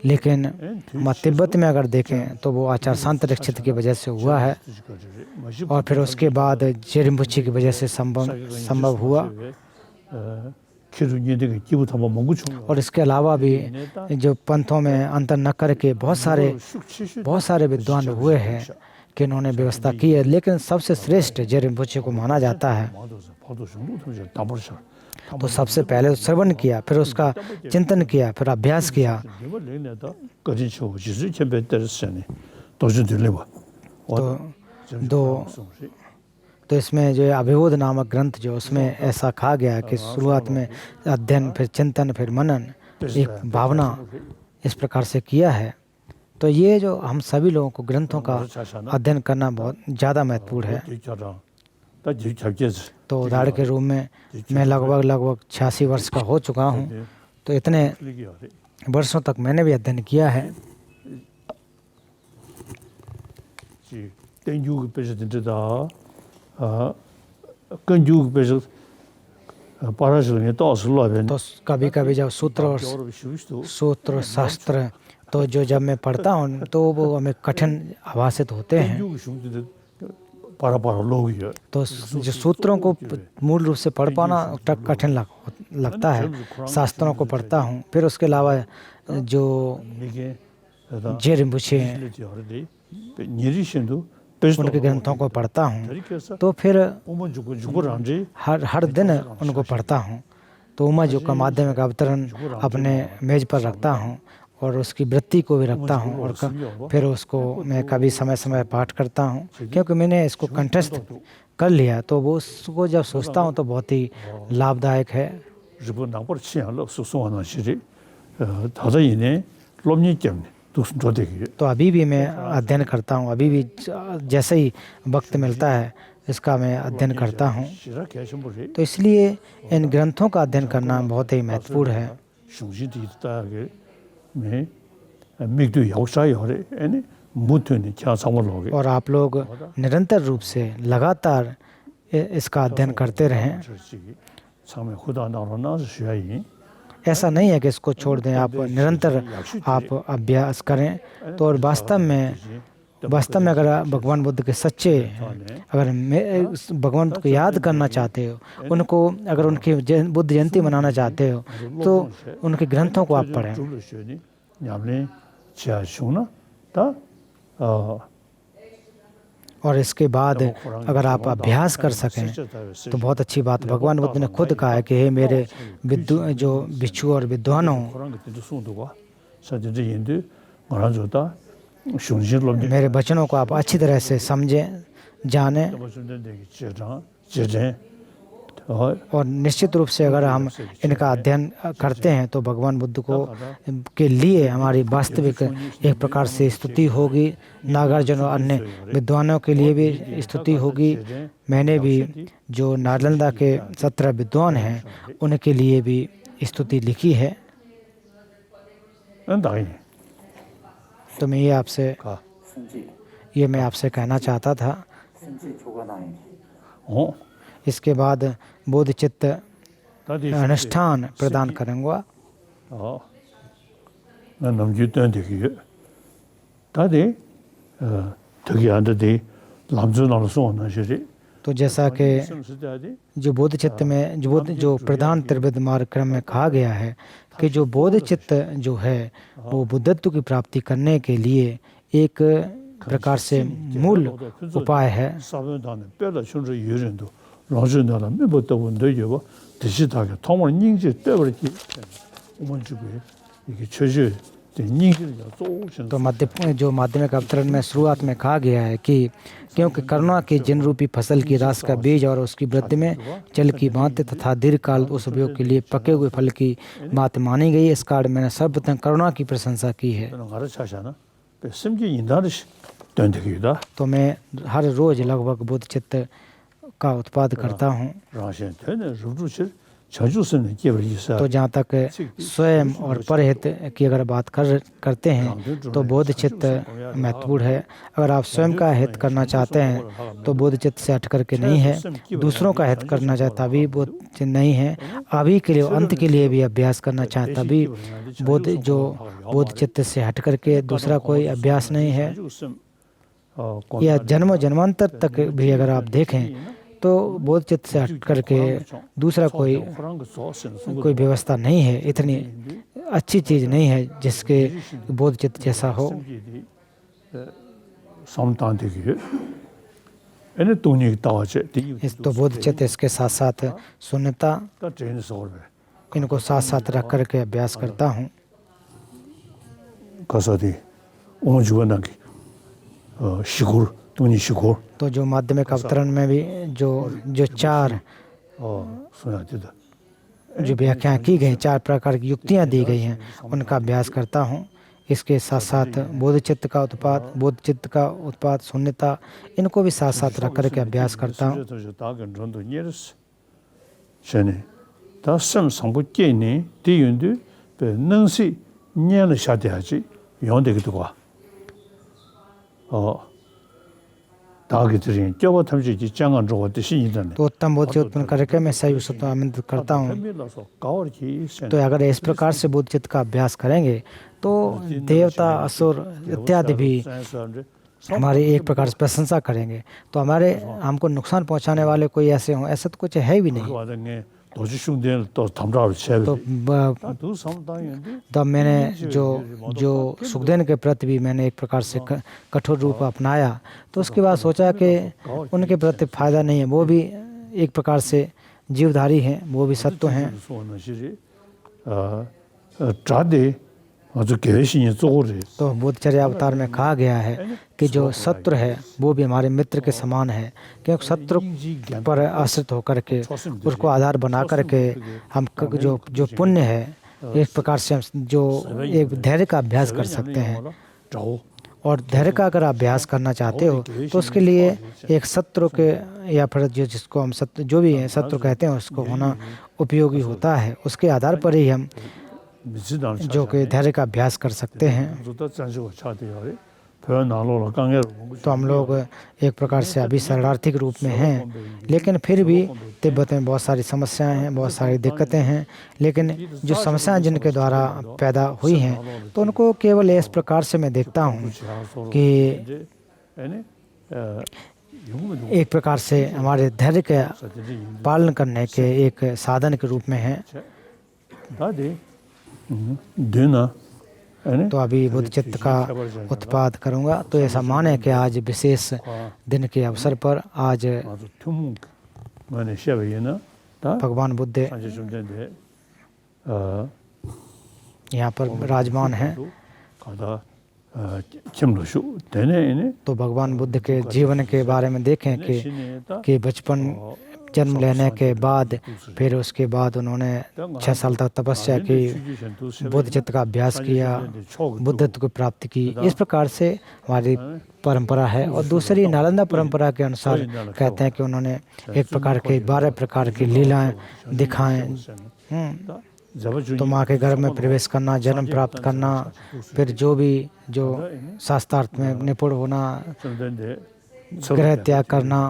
लेकिन तिब्बत में अगर देखें तो वो आचार्य शांति रक्षित की वजह से हुआ है, और फिर उसके बाद जे रिम्पोचे की वजह से संभव हुआ। और इसके अलावा भी जो पंथों में अंतर न करके बहुत सारे विद्वान हुए हैं कि इन्होंने व्यवस्था की है, लेकिन सबसे श्रेष्ठ जे रिम्पोचे को माना जाता है। तो सबसे पहले श्रवण किया, फिर उसका चिंतन किया, फिर अभ्यास किया। तो इसमें जो अभिबोध नामक ग्रंथ जो उसमें ऐसा कहा गया है कि शुरुआत में अध्ययन, फिर चिंतन, फिर मनन, एक भावना, इस प्रकार से किया है। तो ये जो हम सभी लोगों को ग्रंथों का अध्ययन करना बहुत ज़्यादा महत्वपूर्ण है। तो उदाहरण के रूप में मैं लगभग 86 वर्ष का हो चुका हूँ, तो इतने वर्षों तक मैंने भी अध्ययन किया है। तो कभी कभी जब सूत्र शास्त्र तो जब मैं पढ़ता हूँ तो वो हमें कठिन आभासित होते हैं। तो जो सूत्रों को मूल रूप से पढ़ पाना कठिन लगता है। शास्त्रों को पढ़ता हूँ, फिर उसके अलावा जो जे रिम्पोचे हैं उनके ग्रंथों को पढ़ता हूँ, तो फिर हर दिन उनको पढ़ता हूँ। तो उमजू का माध्यमिक अवतरण अपने मेज पर रखता हूँ और उसकी वृत्ति को भी रखता हूँ, और फिर उसको मैं कभी समय समय पाठ करता हूँ, क्योंकि मैंने इसको कंठस्थ कर लिया तो वो उसको जब सोचता हूँ तो बहुत ही लाभदायक है। रिबो नापर छियां लो सुसुवाना शिरी 다자 이내 롬니 때문에 두순 조대기 तो अभी भी मैं अध्ययन करता हूँ, अभी भी जैसे ही वक्त मिलता है इसका मैं अध्ययन करता हूँ। 시라 개심부리 तो इसलिए इन ग्रंथों का अध्ययन करना बहुत ही महत्वपूर्ण है। 중심이 있다게 네 मिगदु 역사요래 아니 무튼이 차상월로게 और आप लोग निरंतर रूप से लगातार इसका अध्ययन करते रहें। 참에 후다 나로나 쉬야이 ऐसा नहीं है कि इसको छोड़ दें, आप निरंतर आप अभ्यास करें। तो और वास्तव में अगर भगवान बुद्ध के सच्चे अगर भगवान बुद्ध को याद करना चाहते हो, उनको अगर उनकी बुद्ध जयंती मनाना चाहते हो तो उनके ग्रंथों को आप पढ़ें। और इसके बाद अगर आप अभ्यास कर सकें तो बहुत अच्छी बात। भगवान बुद्ध ने खुद कहा है कि हे मेरे जो भिक्षु और विद्वानों, मेरे वचनों को आप अच्छी तरह से समझें, जानें। और निश्चित रूप से अगर हम इनका अध्ययन करते हैं तो भगवान बुद्ध को के लिए हमारी वास्तविक एक प्रकार से स्तुति होगी। नागार्जुन और अन्य विद्वानों के लिए भी स्तुति होगी। मैंने भी जो नालंदा के 17 विद्वान हैं उनके लिए भी स्तुति लिखी है। तो मैं आपसे कहना चाहता था। इसके बाद बोध चित्त अनुष्ठान प्रदान करूँगा। तो जैसा कि जो बोध चित्त में जो प्रधान त्रिविध मार्ग क्रम में कहा गया है कि जो बोध चित्त जो है वो बुद्धत्व की प्राप्ति करने के लिए एक प्रकार से मूल उपाय है। तो माध्यमिक अवतरण में शुरुआत में कहा गया है कि क्योंकि करुणा की जिन रूपी फसल की रास का बीज और उसकी वृद्धि में जल की भांति तथा दीर्घकाल उस उपयोग के लिए पके हुए फल की बात मानी गई। इस कारण मैंने सर्वप्रथम करुणा की प्रशंसा की है। तो मैं हर रोज लगभग बोध चित्त का उत्पाद करता हूँ। तो जहाँ तक स्वयं और परहित की अगर बात करते हैं तो बोध चित्त महत्वपूर्ण है। अगर आप स्वयं का हित करना चाहते हैं तो बोध चित्त से हट करके नहीं है। दूसरों का हित करना चाहता भी बोध चित्त नहीं है। अभी के लिए अंत के लिए भी अभ्यास करना चाहता भी बोध चित्त से हट करके दूसरा कोई अभ्यास नहीं है। या जन्मांतर तक भी अगर आप देखें तो बोध चित्त से हट करके दूसरा कोई व्यवस्था नहीं है। इतनी अच्छी चीज़ नहीं है जिसके बोध चित्त जैसा हो। तो बोध चित्त इसके साथ साथ शून्यता, इनको साथ साथ रख करके अभ्यास करता हूँ। तो जो माध्यमिक अवतरण में भी जो चार जो व्याख्याएं की गई, 4 प्रकार की युक्तियां दी गई हैं, उनका अभ्यास करता हूँ। इसके साथ साथ बोध चित्त का उत्पाद, शून्यता, इनको भी साथ साथ रख करके अभ्यास करता हूँ। तो उत्तम बोध चित्त उत्पन्न करके मैं सही उसको आमंत्रित करता हूँ। तो अगर इस प्रकार से बोध चित्त का अभ्यास करेंगे तो देवता, असुर इत्यादि भी हमारी एक प्रकार से प्रशंसा करेंगे। तो हमको नुकसान पहुँचाने वाले कोई ऐसे हों, ऐसा तो कुछ है भी नहीं। तब मैंने जो सुखदेव के प्रति भी मैंने एक प्रकार से कठोर रूप अपनाया। तो उसके बाद सोचा कि उनके प्रति फायदा नहीं है, वो भी एक प्रकार से जीवधारी हैं, वो भी सत्व हैं। 아주 계신이 쪼고리. तो बुद्धचर्या अवतार में कहा गया है कि जो शत्रु है वो भी हमारे मित्र के समान है, क्योंकि शत्रु पर आश्रित होकर के उसको आधार बना करके हम जो जो पुण्य है एक प्रकार से हम जो एक धैर्य का अभ्यास कर सकते हैं। और धैर्य का अगर अभ्यास करना चाहते हो तो उसके लिए एक शत्रु के या फिर जो जिसको हम शत्रु जो भी है शत्रु कहते हैं उसको होना उपयोगी होता है। उसके आधार पर ही हम जो कि धैर्य का अभ्यास कर सकते हैं। तो हम लोग एक प्रकार से अभी शरणार्थी के रूप में हैं, लेकिन फिर भी तिब्बत में बहुत सारी समस्याएं हैं, बहुत सारी दिक्कतें हैं। लेकिन जो समस्याएं जिनके द्वारा पैदा हुई हैं तो उनको केवल इस प्रकार से मैं देखता हूँ कि एक प्रकार से हमारे धैर्य के पालन करने के एक साधन के रूप में है। तो अभी बुद्ध चित्त का उत्पाद करूँगा। तो ऐसा माने कि आज विशेष दिन के अवसर पर आज भगवान बुद्ध यहाँ पर विराजमान हैं। तो भगवान बुद्ध के जीवन के बारे में देखें कि बचपन जन्म लेने के बाद फिर उसके बाद उन्होंने 6 साल तक तपस्या की, बुद्ध चित्त का अभ्यास किया, बुद्धत्व की प्राप्ति की। इस प्रकार से हमारी परंपरा है। और दूसरी नालंदा परंपरा के अनुसार कहते हैं कि उन्होंने एक प्रकार के 12 प्रकार की लीलाएं दिखाएं। तो माँ के गर्भ में प्रवेश करना, जन्म प्राप्त करना, फिर जो भी जो शास्त्रार्थ में निपुण होना, ग्रह त्याग करना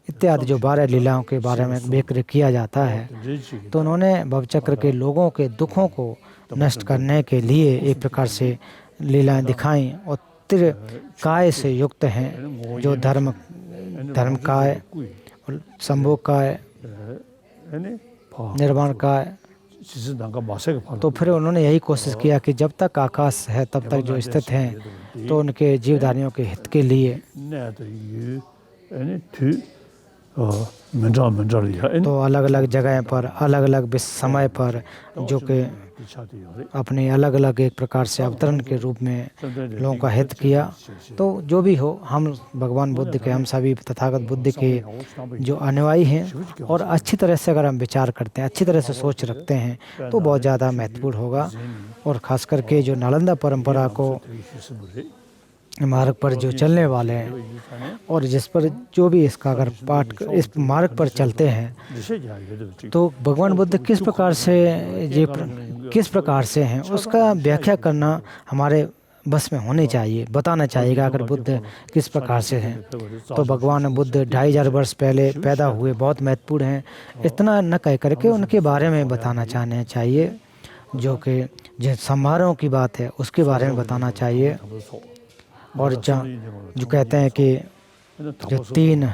इत्यादि जो 12 लीलाओं के बारे में जिक्र किया जाता है। तो उन्होंने भवचक्र के लोगों के दुखों को नष्ट करने के लिए एक प्रकार से लीलाएं दिखाई। और त्रिकाय से युक्त हैं, जो धर्म काय और संभोग काय, निर्वाण काय। तो फिर उन्होंने यही कोशिश किया कि जब तक आकाश है तब तक जो स्थित हैं तो उनके जीवधारियों के हित के लिए तो अलग अलग जगह पर अलग अलग समय पर जो कि अपने अलग अलग एक प्रकार से अवतरण के रूप में लोगों का हित किया। तो जो भी हो, हम भगवान बुद्ध के, हम सभी तथागत बुद्ध के जो अनुयायी हैं और अच्छी तरह से अगर हम विचार करते हैं, अच्छी तरह से सोच रखते हैं तो बहुत ज़्यादा महत्वपूर्ण होगा। और ख़ास करके जो नालंदा परंपरा को मार्ग पर जो चलने वाले हैं और जिस पर जो भी इसका अगर पाठ इस मार्ग पर चलते हैं तो भगवान बुद्ध किस प्रकार से हैं उसका व्याख्या करना हमारे बस में होनी चाहिए, बताना चाहिए अगर बुद्ध किस प्रकार से हैं। तो भगवान बुद्ध 2500 वर्ष पहले पैदा हुए, बहुत महत्वपूर्ण हैं। इतना न कह करके उनके बारे में बताना चाहने चाहिए, जो कि जिन समारोह की बात है उसके बारे में बताना चाहिए। और जो कहते हैं कि जो 3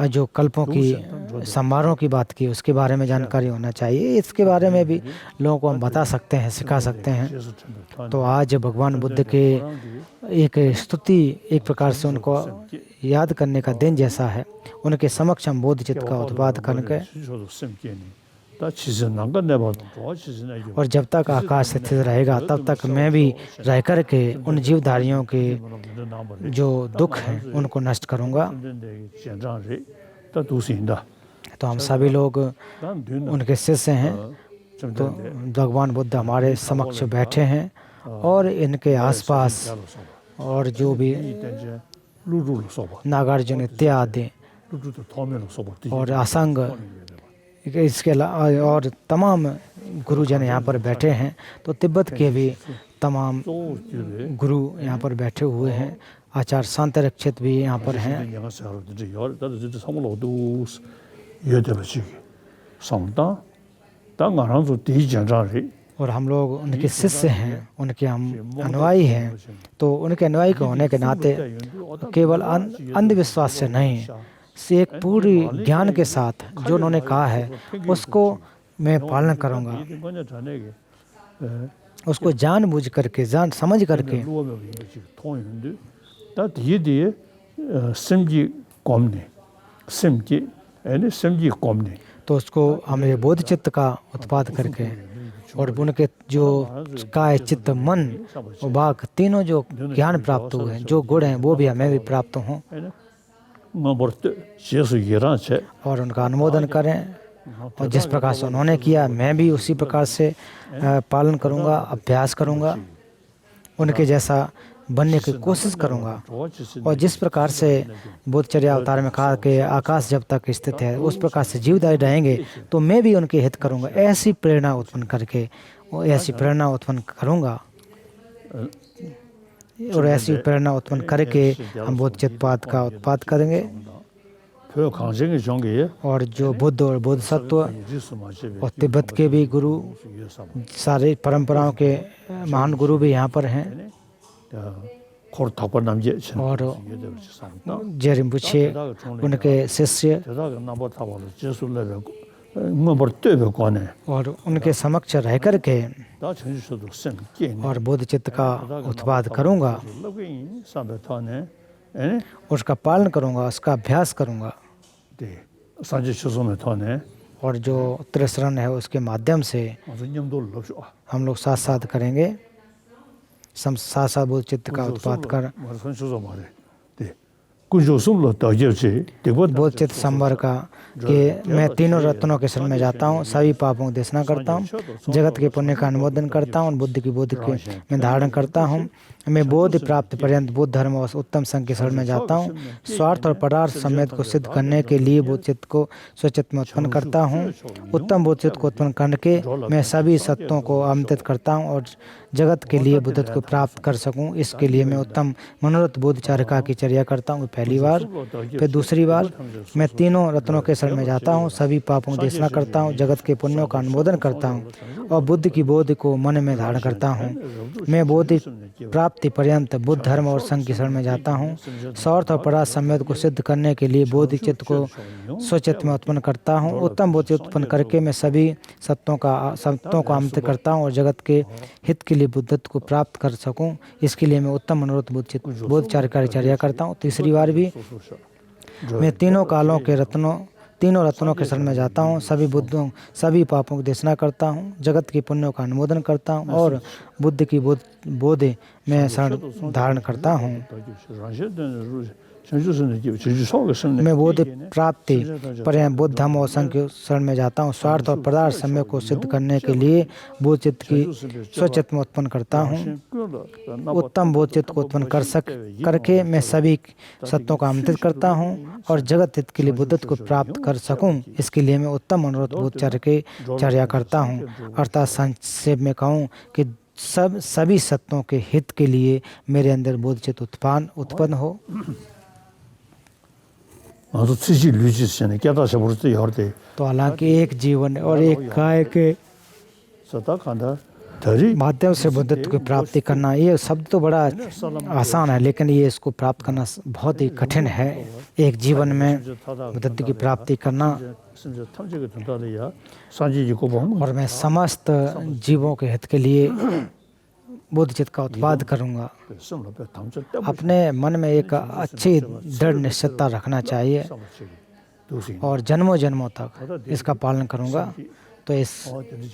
जो कल्पों की समारोह की बात की उसके बारे में जानकारी होना चाहिए। इसके बारे में भी लोगों को हम बता सकते हैं, सिखा सकते हैं। तो आज भगवान बुद्ध के एक स्तुति एक प्रकार से उनको याद करने का दिन जैसा है। उनके समक्ष हम बोध चित्त का उत्पाद करके और जब तक आकाश स्थित रहेगा तब तक मैं भी रह कर के उन जीवधारियों के जो दुख हैं उनको नष्ट करूंगा। तो हम सभी लोग उनके शिष्य हैं। तो भगवान बुद्ध हमारे समक्ष बैठे हैं और इनके आसपास और जो भी नागार्जुन इत्यादि और असंग इसके अलावा और तमाम गुरुजन यहाँ पर बैठे हैं। तो तिब्बत के भी तमाम गुरु यहाँ पर बैठे हुए हैं। आचार्य शांत रक्षित भी यहाँ पर हैं। और हम लोग उनके शिष्य हैं, उनके हम अनुयायी हैं। तो उनके अनुयायी को होने के नाते केवल अंधविश्वास से नहीं, से एक पूरी ज्ञान के साथ जो उन्होंने कहा है उसको मैं पालन करूंगा, उसको जानबूझ करके समझ करके। तो उसको हमें बोध चित्त का उत्पाद करके और उनके जो काय चित्त मन और वाक तीनों जो ज्ञान प्राप्त हुए हैं, जो गुण हैं, वो भी हमें भी प्राप्त हों और उनका अनुमोदन करें। और जिस प्रकार से उन्होंने किया मैं भी उसी प्रकार से पालन करूंगा, अभ्यास करूंगा, उनके जैसा बनने की कोशिश करूंगा। और जिस प्रकार से बुद्धचर्या अवतार में कहा कि आकाश जब तक स्थित है उस प्रकार से जीवदायी रहेंगे तो मैं भी उनके हित करूंगा, ऐसी प्रेरणा उत्पन्न करके और ऐसी प्रेरणा उत्पन्न करूंगा और ऐसी प्रेरणा उत्पन्न करके हम बोधचित्तपाद का उत्पाद करेंगे। और जो बुद्ध और बोधिसत्व और तिब्बत के भी गुरु, सारे परंपराओं के महान गुरु भी यहाँ पर हैं। और जेरिम्पुछे उनके शिष्य और उनके समक्ष रह कर के और बोधचित्त का उत्पाद करूँगा, उसका पालन करूँगा, उसका अभ्यास करूँगा। और जो त्रिशरण है उसके माध्यम से हम लोग साथ साथ करेंगे, साथ साथ बोधचित्त का उत्पाद कर बोधचित्त संवर का कि मैं तीनों रत्नों के शरण में जाता हूँ, सभी पापों को देशना करता हूँ, जगत के पुण्य का अनुमोदन करता हूँ, बुद्ध की बोध के मैं धारण करता हूँ, मैं बोध प्राप्त पर्यंत बुद्ध धर्म और उत्तम संघ के शरण में जाता हूँ, स्वार्थ और पदार्थ समेत को सिद्ध करने के लिए बोधचित्त को स्वचित्त में उत्पन्न करता हूँ, उत्तम बोधचित्त को उत्पन्न करके मैं सभी सत्यों को आमंत्रित करता हूँ और जगत के लिए बुद्धत्व को प्राप्त कर सकूं, इसके लिए मैं उत्तम मनोरथ बोधचारिका की चर्या करता हूँ। पहली बार। फिर दूसरी बार, मैं तीनों रत्नों के शरण में जाता हूँ, सभी पापों को देशना करता हूँ, जगत के पुण्यों का अनुमोदन करता हूँ और बुद्ध की बोध को मन में धारण करता हूँ। मैं बोधि प्राप्ति पर्यंत बुद्ध धर्म और संघ की शरण में जाता हूँ, स्वार्थ और परार्थ संवेद को सिद्ध करने के लिए बोधिचित्त को स्वचित्त में उत्पन्न करता हूँ, उत्तम बोधि उत्पन्न करके मैं सभी सत्यों को आमंत्रित करता हूँ और जगत के हित के लिए बुद्धत्व को प्राप्त कर सकूं, इसके लिए मैं उत्तम मनोरथ बोधचारिका की चर्या करता हूँ। तीसरी बार भी मैं तीनों कालों के तीनों रत्नों के शरण में जाता हूँ, सभी पापों को देशना करता हूँ, जगत के पुण्यों का अनुमोदन करता हूँ और बुद्ध की बोधि में शरण धारण करता हूँ। मैं बोधि प्राप्ति पर्यंत बुद्ध धर्म और संघ के शरण में जाता हूँ, स्वार्थ और पदार्थ समय को सिद्ध करने के लिए बोधचित्त की स्वचित्त में उत्पन्न करता हूँ, उत्तम बोधचित्त को उत्पन्न करके मैं सभी सत्यों को आमंत्रित करता हूँ और जगत हित के लिए बुद्धत्व को प्राप्त कर सकूँ, इसके लिए मैं उत्तम मनोरथ बोधचार्य की चर्या करता हूँ। अर्थात संक्षेप में कहूँ कि सभी सत्यों के हित के लिए मेरे अंदर बोधचित्त उत्पन्न हो। तो हालांकि एक जीवन और एक काय के माध्यम से बुद्धत्व की प्राप्ति करना, ये शब्द तो बड़ा आसान है, लेकिन ये इसको प्राप्त करना बहुत ही कठिन है। एक जीवन में बुद्धत्व की प्राप्ति करना और मैं समस्त जीवों के हित के लिए बोधचित्त का उत्पाद करूंगा। अपने मन में एक अच्छी दृढ़ निश्चयता रखना चाहिए और जन्मों जन्मों तक इसका पालन करूंगा। तो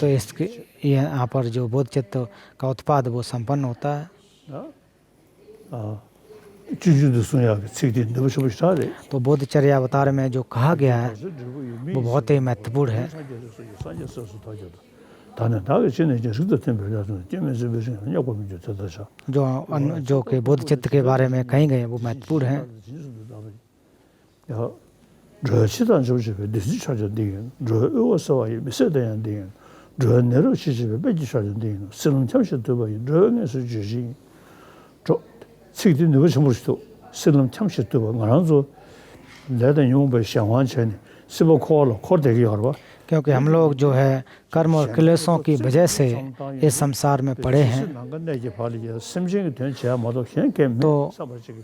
इसके यहाँ पर जो बोधचित्त का उत्पाद वो संपन्न होता है। तो बोधचर्या अवतार में जो कहा गया है वो बहुत ही महत्वपूर्ण है। जो कि बोधचित्त के बारे में कहीं गए वो महत्वपूर्ण है। क्योंकि हम लोग जो है कर्म और क्लेशों की वजह से इस संसार में पड़े हैं, तो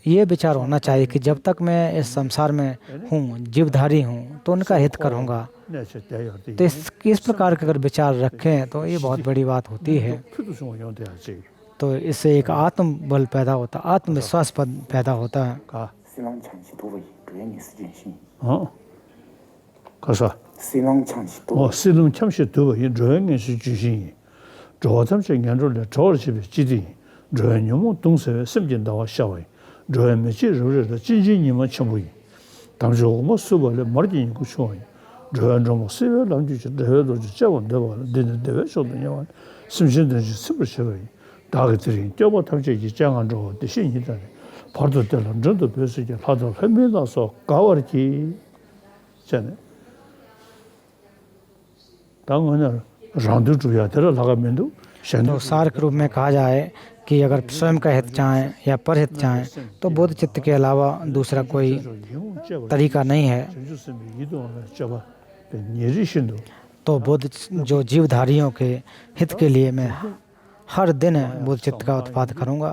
ये विचार होना चाहिए कि जब तक मैं इस संसार में हूँ, जीवधारी हूँ, तो उनका हित करूँगा। तो इस प्रकार के अगर विचार रखें तो ये बहुत बड़ी बात होती है। तो इससे एक आत्मबल पैदा होता है, आत्मविश्वास पैदा होता है। 조탐 생년을 저르시 지디 저연용 동서 심진다와 샤웨 저연매지 저르의 진진님은 청구이 당시 뭐 수벌을 머리니 구쇼이 저연종 세월 남주지 대회도 잡은데 봐 되는데 쇼도냐 심신든지 스브셔이 다가들이 저거 탐지기 장한 저 대신이다 바로 때는 저도 배수지 하도 회면나서 가월기 전에 당연히 रांधु जुया तेरा लगा मेंदु तो सार के रूप में कहा जाए कि अगर स्वयं का हित चाहें या परहित चाहें तो बोध चित्त के अलावा दूसरा कोई तरीका नहीं है। तो बोध जो जीवधारियों के हित के लिए मैं हर दिन बोध चित्त का उत्पाद करूंगा।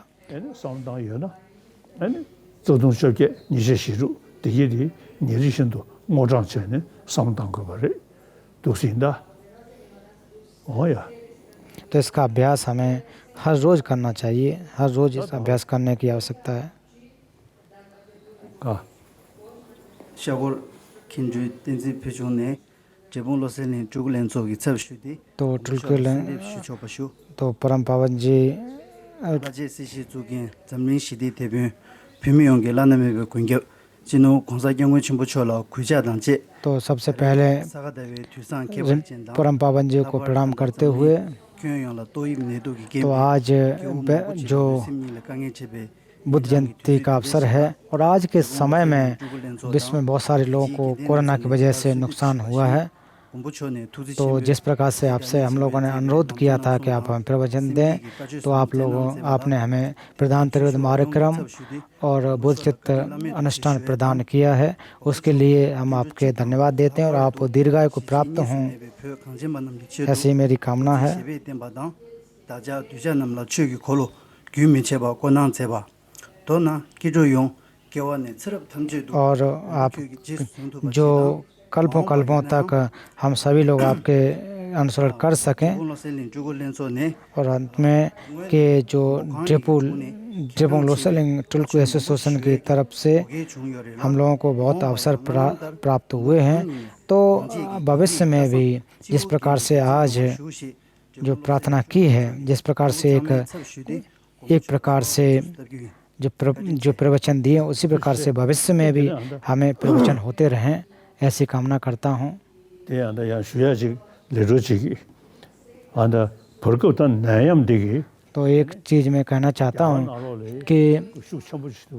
तो इसका अभ्यास हमें हर रोज़ करना चाहिए, हर रोज़ इस अभ्यास करने की आवश्यकता है। तो परम पावन जी तो सबसे पहले परम पावन जी को प्रणाम करते हुए तो आज जो बुद्ध जयंती का अवसर है और आज के समय में विश्व में बहुत सारे लोगों को कोरोना की वजह से नुकसान हुआ है। तो जिस प्रकार से आपसे हम लोगों ने अनुरोध किया था कि आप हमें प्रवचन दें, तो आपने हमें प्रधान त्रिविध कार्यक्रम और बोध चित्त अनुष्ठान प्रदान किया है। उसके लिए हम आपके धन्यवाद देते हैं और आप दीर्घायु को प्राप्त हों, ऐसी मेरी कामना है। और आप जो कल्पों कल्पों तक हम सभी लोग आपके अनुसरण कर सकें और अंत में कि जो ड्रिपुंग लोसेलिंग टुल्कू एसोसिएशन की तरफ से हम लोगों को बहुत अवसर प्राप्त हुए हैं। तो भविष्य में भी जिस प्रकार से आज जो प्रार्थना की है, जिस प्रकार से एक प्रकार से जो प्रवचन दिए, उसी प्रकार से भविष्य में भी हमें प्रवचन होते रहें, ऐसी कामना करता हूँ। तो एक चीज़ मैं कहना चाहता हूँ कि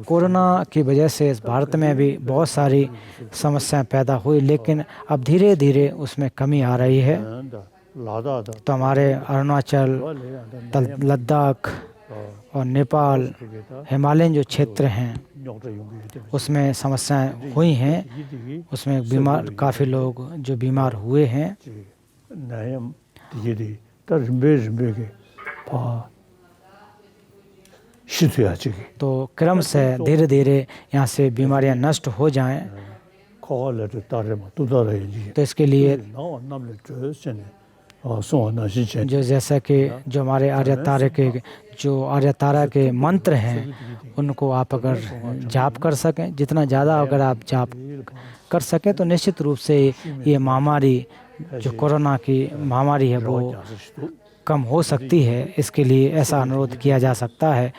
कोरोना की वजह से इस भारत में भी बहुत सारी समस्याएं पैदा हुई, लेकिन अब धीरे धीरे उसमें कमी आ रही है। तो हमारे अरुणाचल, लद्दाख और नेपाल, हिमालयन जो क्षेत्र हैं उसमें समस्याएं हुई हैं, उसमें काफ़ी लोग जो बीमार हुए हैं। तो क्रम से धीरे धीरे यहाँ से बीमारियाँ नष्ट हो जाएं। तो इसके लिए जो जैसा कि जो हमारे आर्य तारा के मंत्र हैं उनको आप अगर जाप कर सकें, जितना ज़्यादा अगर आप जाप कर सकें तो निश्चित रूप से ये महामारी जो कोरोना की महामारी है वो कम हो सकती है। इसके लिए ऐसा अनुरोध किया जा सकता है।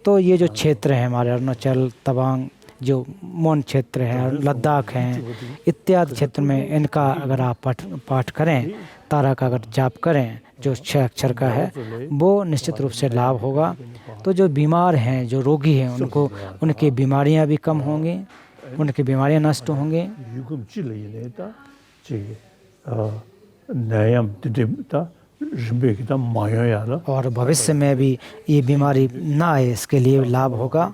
तो ये जो क्षेत्र हैं हमारे अरुणाचल, तवांग, जो मोन क्षेत्र है, लद्दाख हैं, इत्यादि क्षेत्र में इनका अगर आप पाठ करें, तारा का अगर जाप करें जो 6 अक्षर का है, वो निश्चित रूप से लाभ होगा। तो जो बीमार हैं, जो रोगी हैं, उनको उनकी बीमारियां भी कम होंगी, उनकी बीमारियां नष्ट होंगी। और भविष्य में भी ये बीमारी ना आए, इसके लिए लाभ होगा।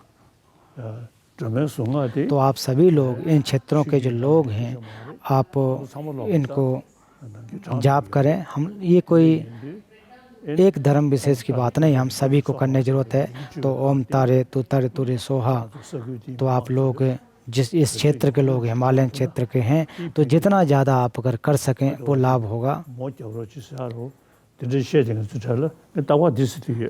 तो आप सभी लोग, इन क्षेत्रों के जो लोग हैं, आप इनको जाप करें। हम ये कोई एक धर्म विशेष की बात नहीं, हम सभी को करने की ज़रूरत है। तो ओम तारे तु तारे तुरे सोहा। तो आप लोग जिस इस क्षेत्र के लोग हिमालयन क्षेत्र के हैं, तो जितना ज़्यादा आप अगर कर सकें वो लाभ होगा।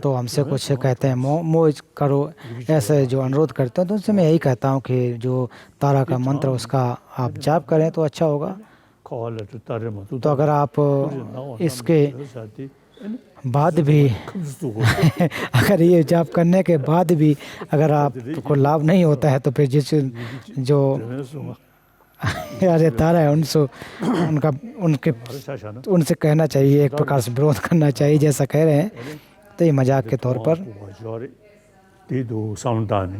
तो हमसे कुछ कहते हैं मोज करो, ऐसे जो अनुरोध करते हैं, तो उनसे मैं यही कहता हूँ कि जो तारा का मंत्र उसका आप जाप करें तो अच्छा होगा। तो अगर आप इसके बाद भी 금수 두고 अगर ये जाप करने के बाद भी अगर आपको लाभ नहीं होता है तो फिर जिस जो 되면서 अरे तारा है उनसे उनके 말을 자샤는 उनसे कहना चाहिए, एक प्रकार से विरोध करना चाहिए जैसा कह रहे हैं। तो ये मजाक के तौर पर 대도 사운다니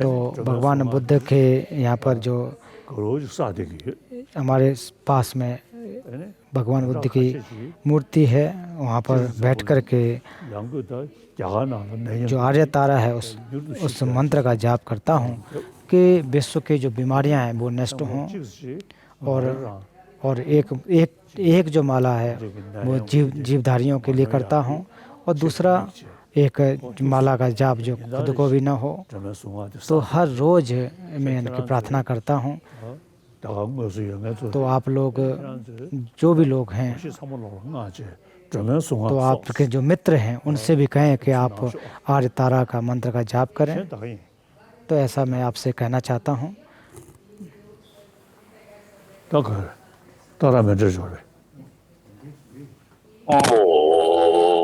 तो भगवान बुद्ध के यहाँ पर जो 그러지 싸대기 हमारे पास में भगवान बुद्ध की मूर्ति है, वहाँ पर बैठ कर के 양거다 야가나 내년 जो आर्य तारा है उस मंत्र का जाप करता हूँ कि विश्व की जो बीमारियाँ हैं वो नष्ट हों। और एक जो माला है वो जीवधारियों के लिए करता हूँ, और दूसरा एक माला का जाप जो खुद को भी ना हो। तो हर रोज़ मैं इनकी प्रार्थना करता हूँ। तो आप लोग जो भी लोग हैं, तो आपके जो मित्र हैं उनसे भी कहें कि आप आर्य तारा का मंत्र का जाप करें। तो ऐसा मैं आपसे कहना चाहता हूँ।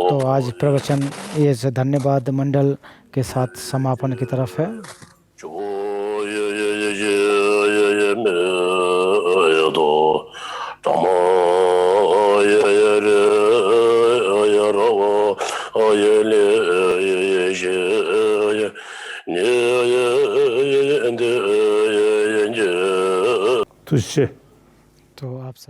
तो आज प्रवचन ये से धन्यवाद मंडल के साथ समापन की तरफ है। 두시 तो आप सब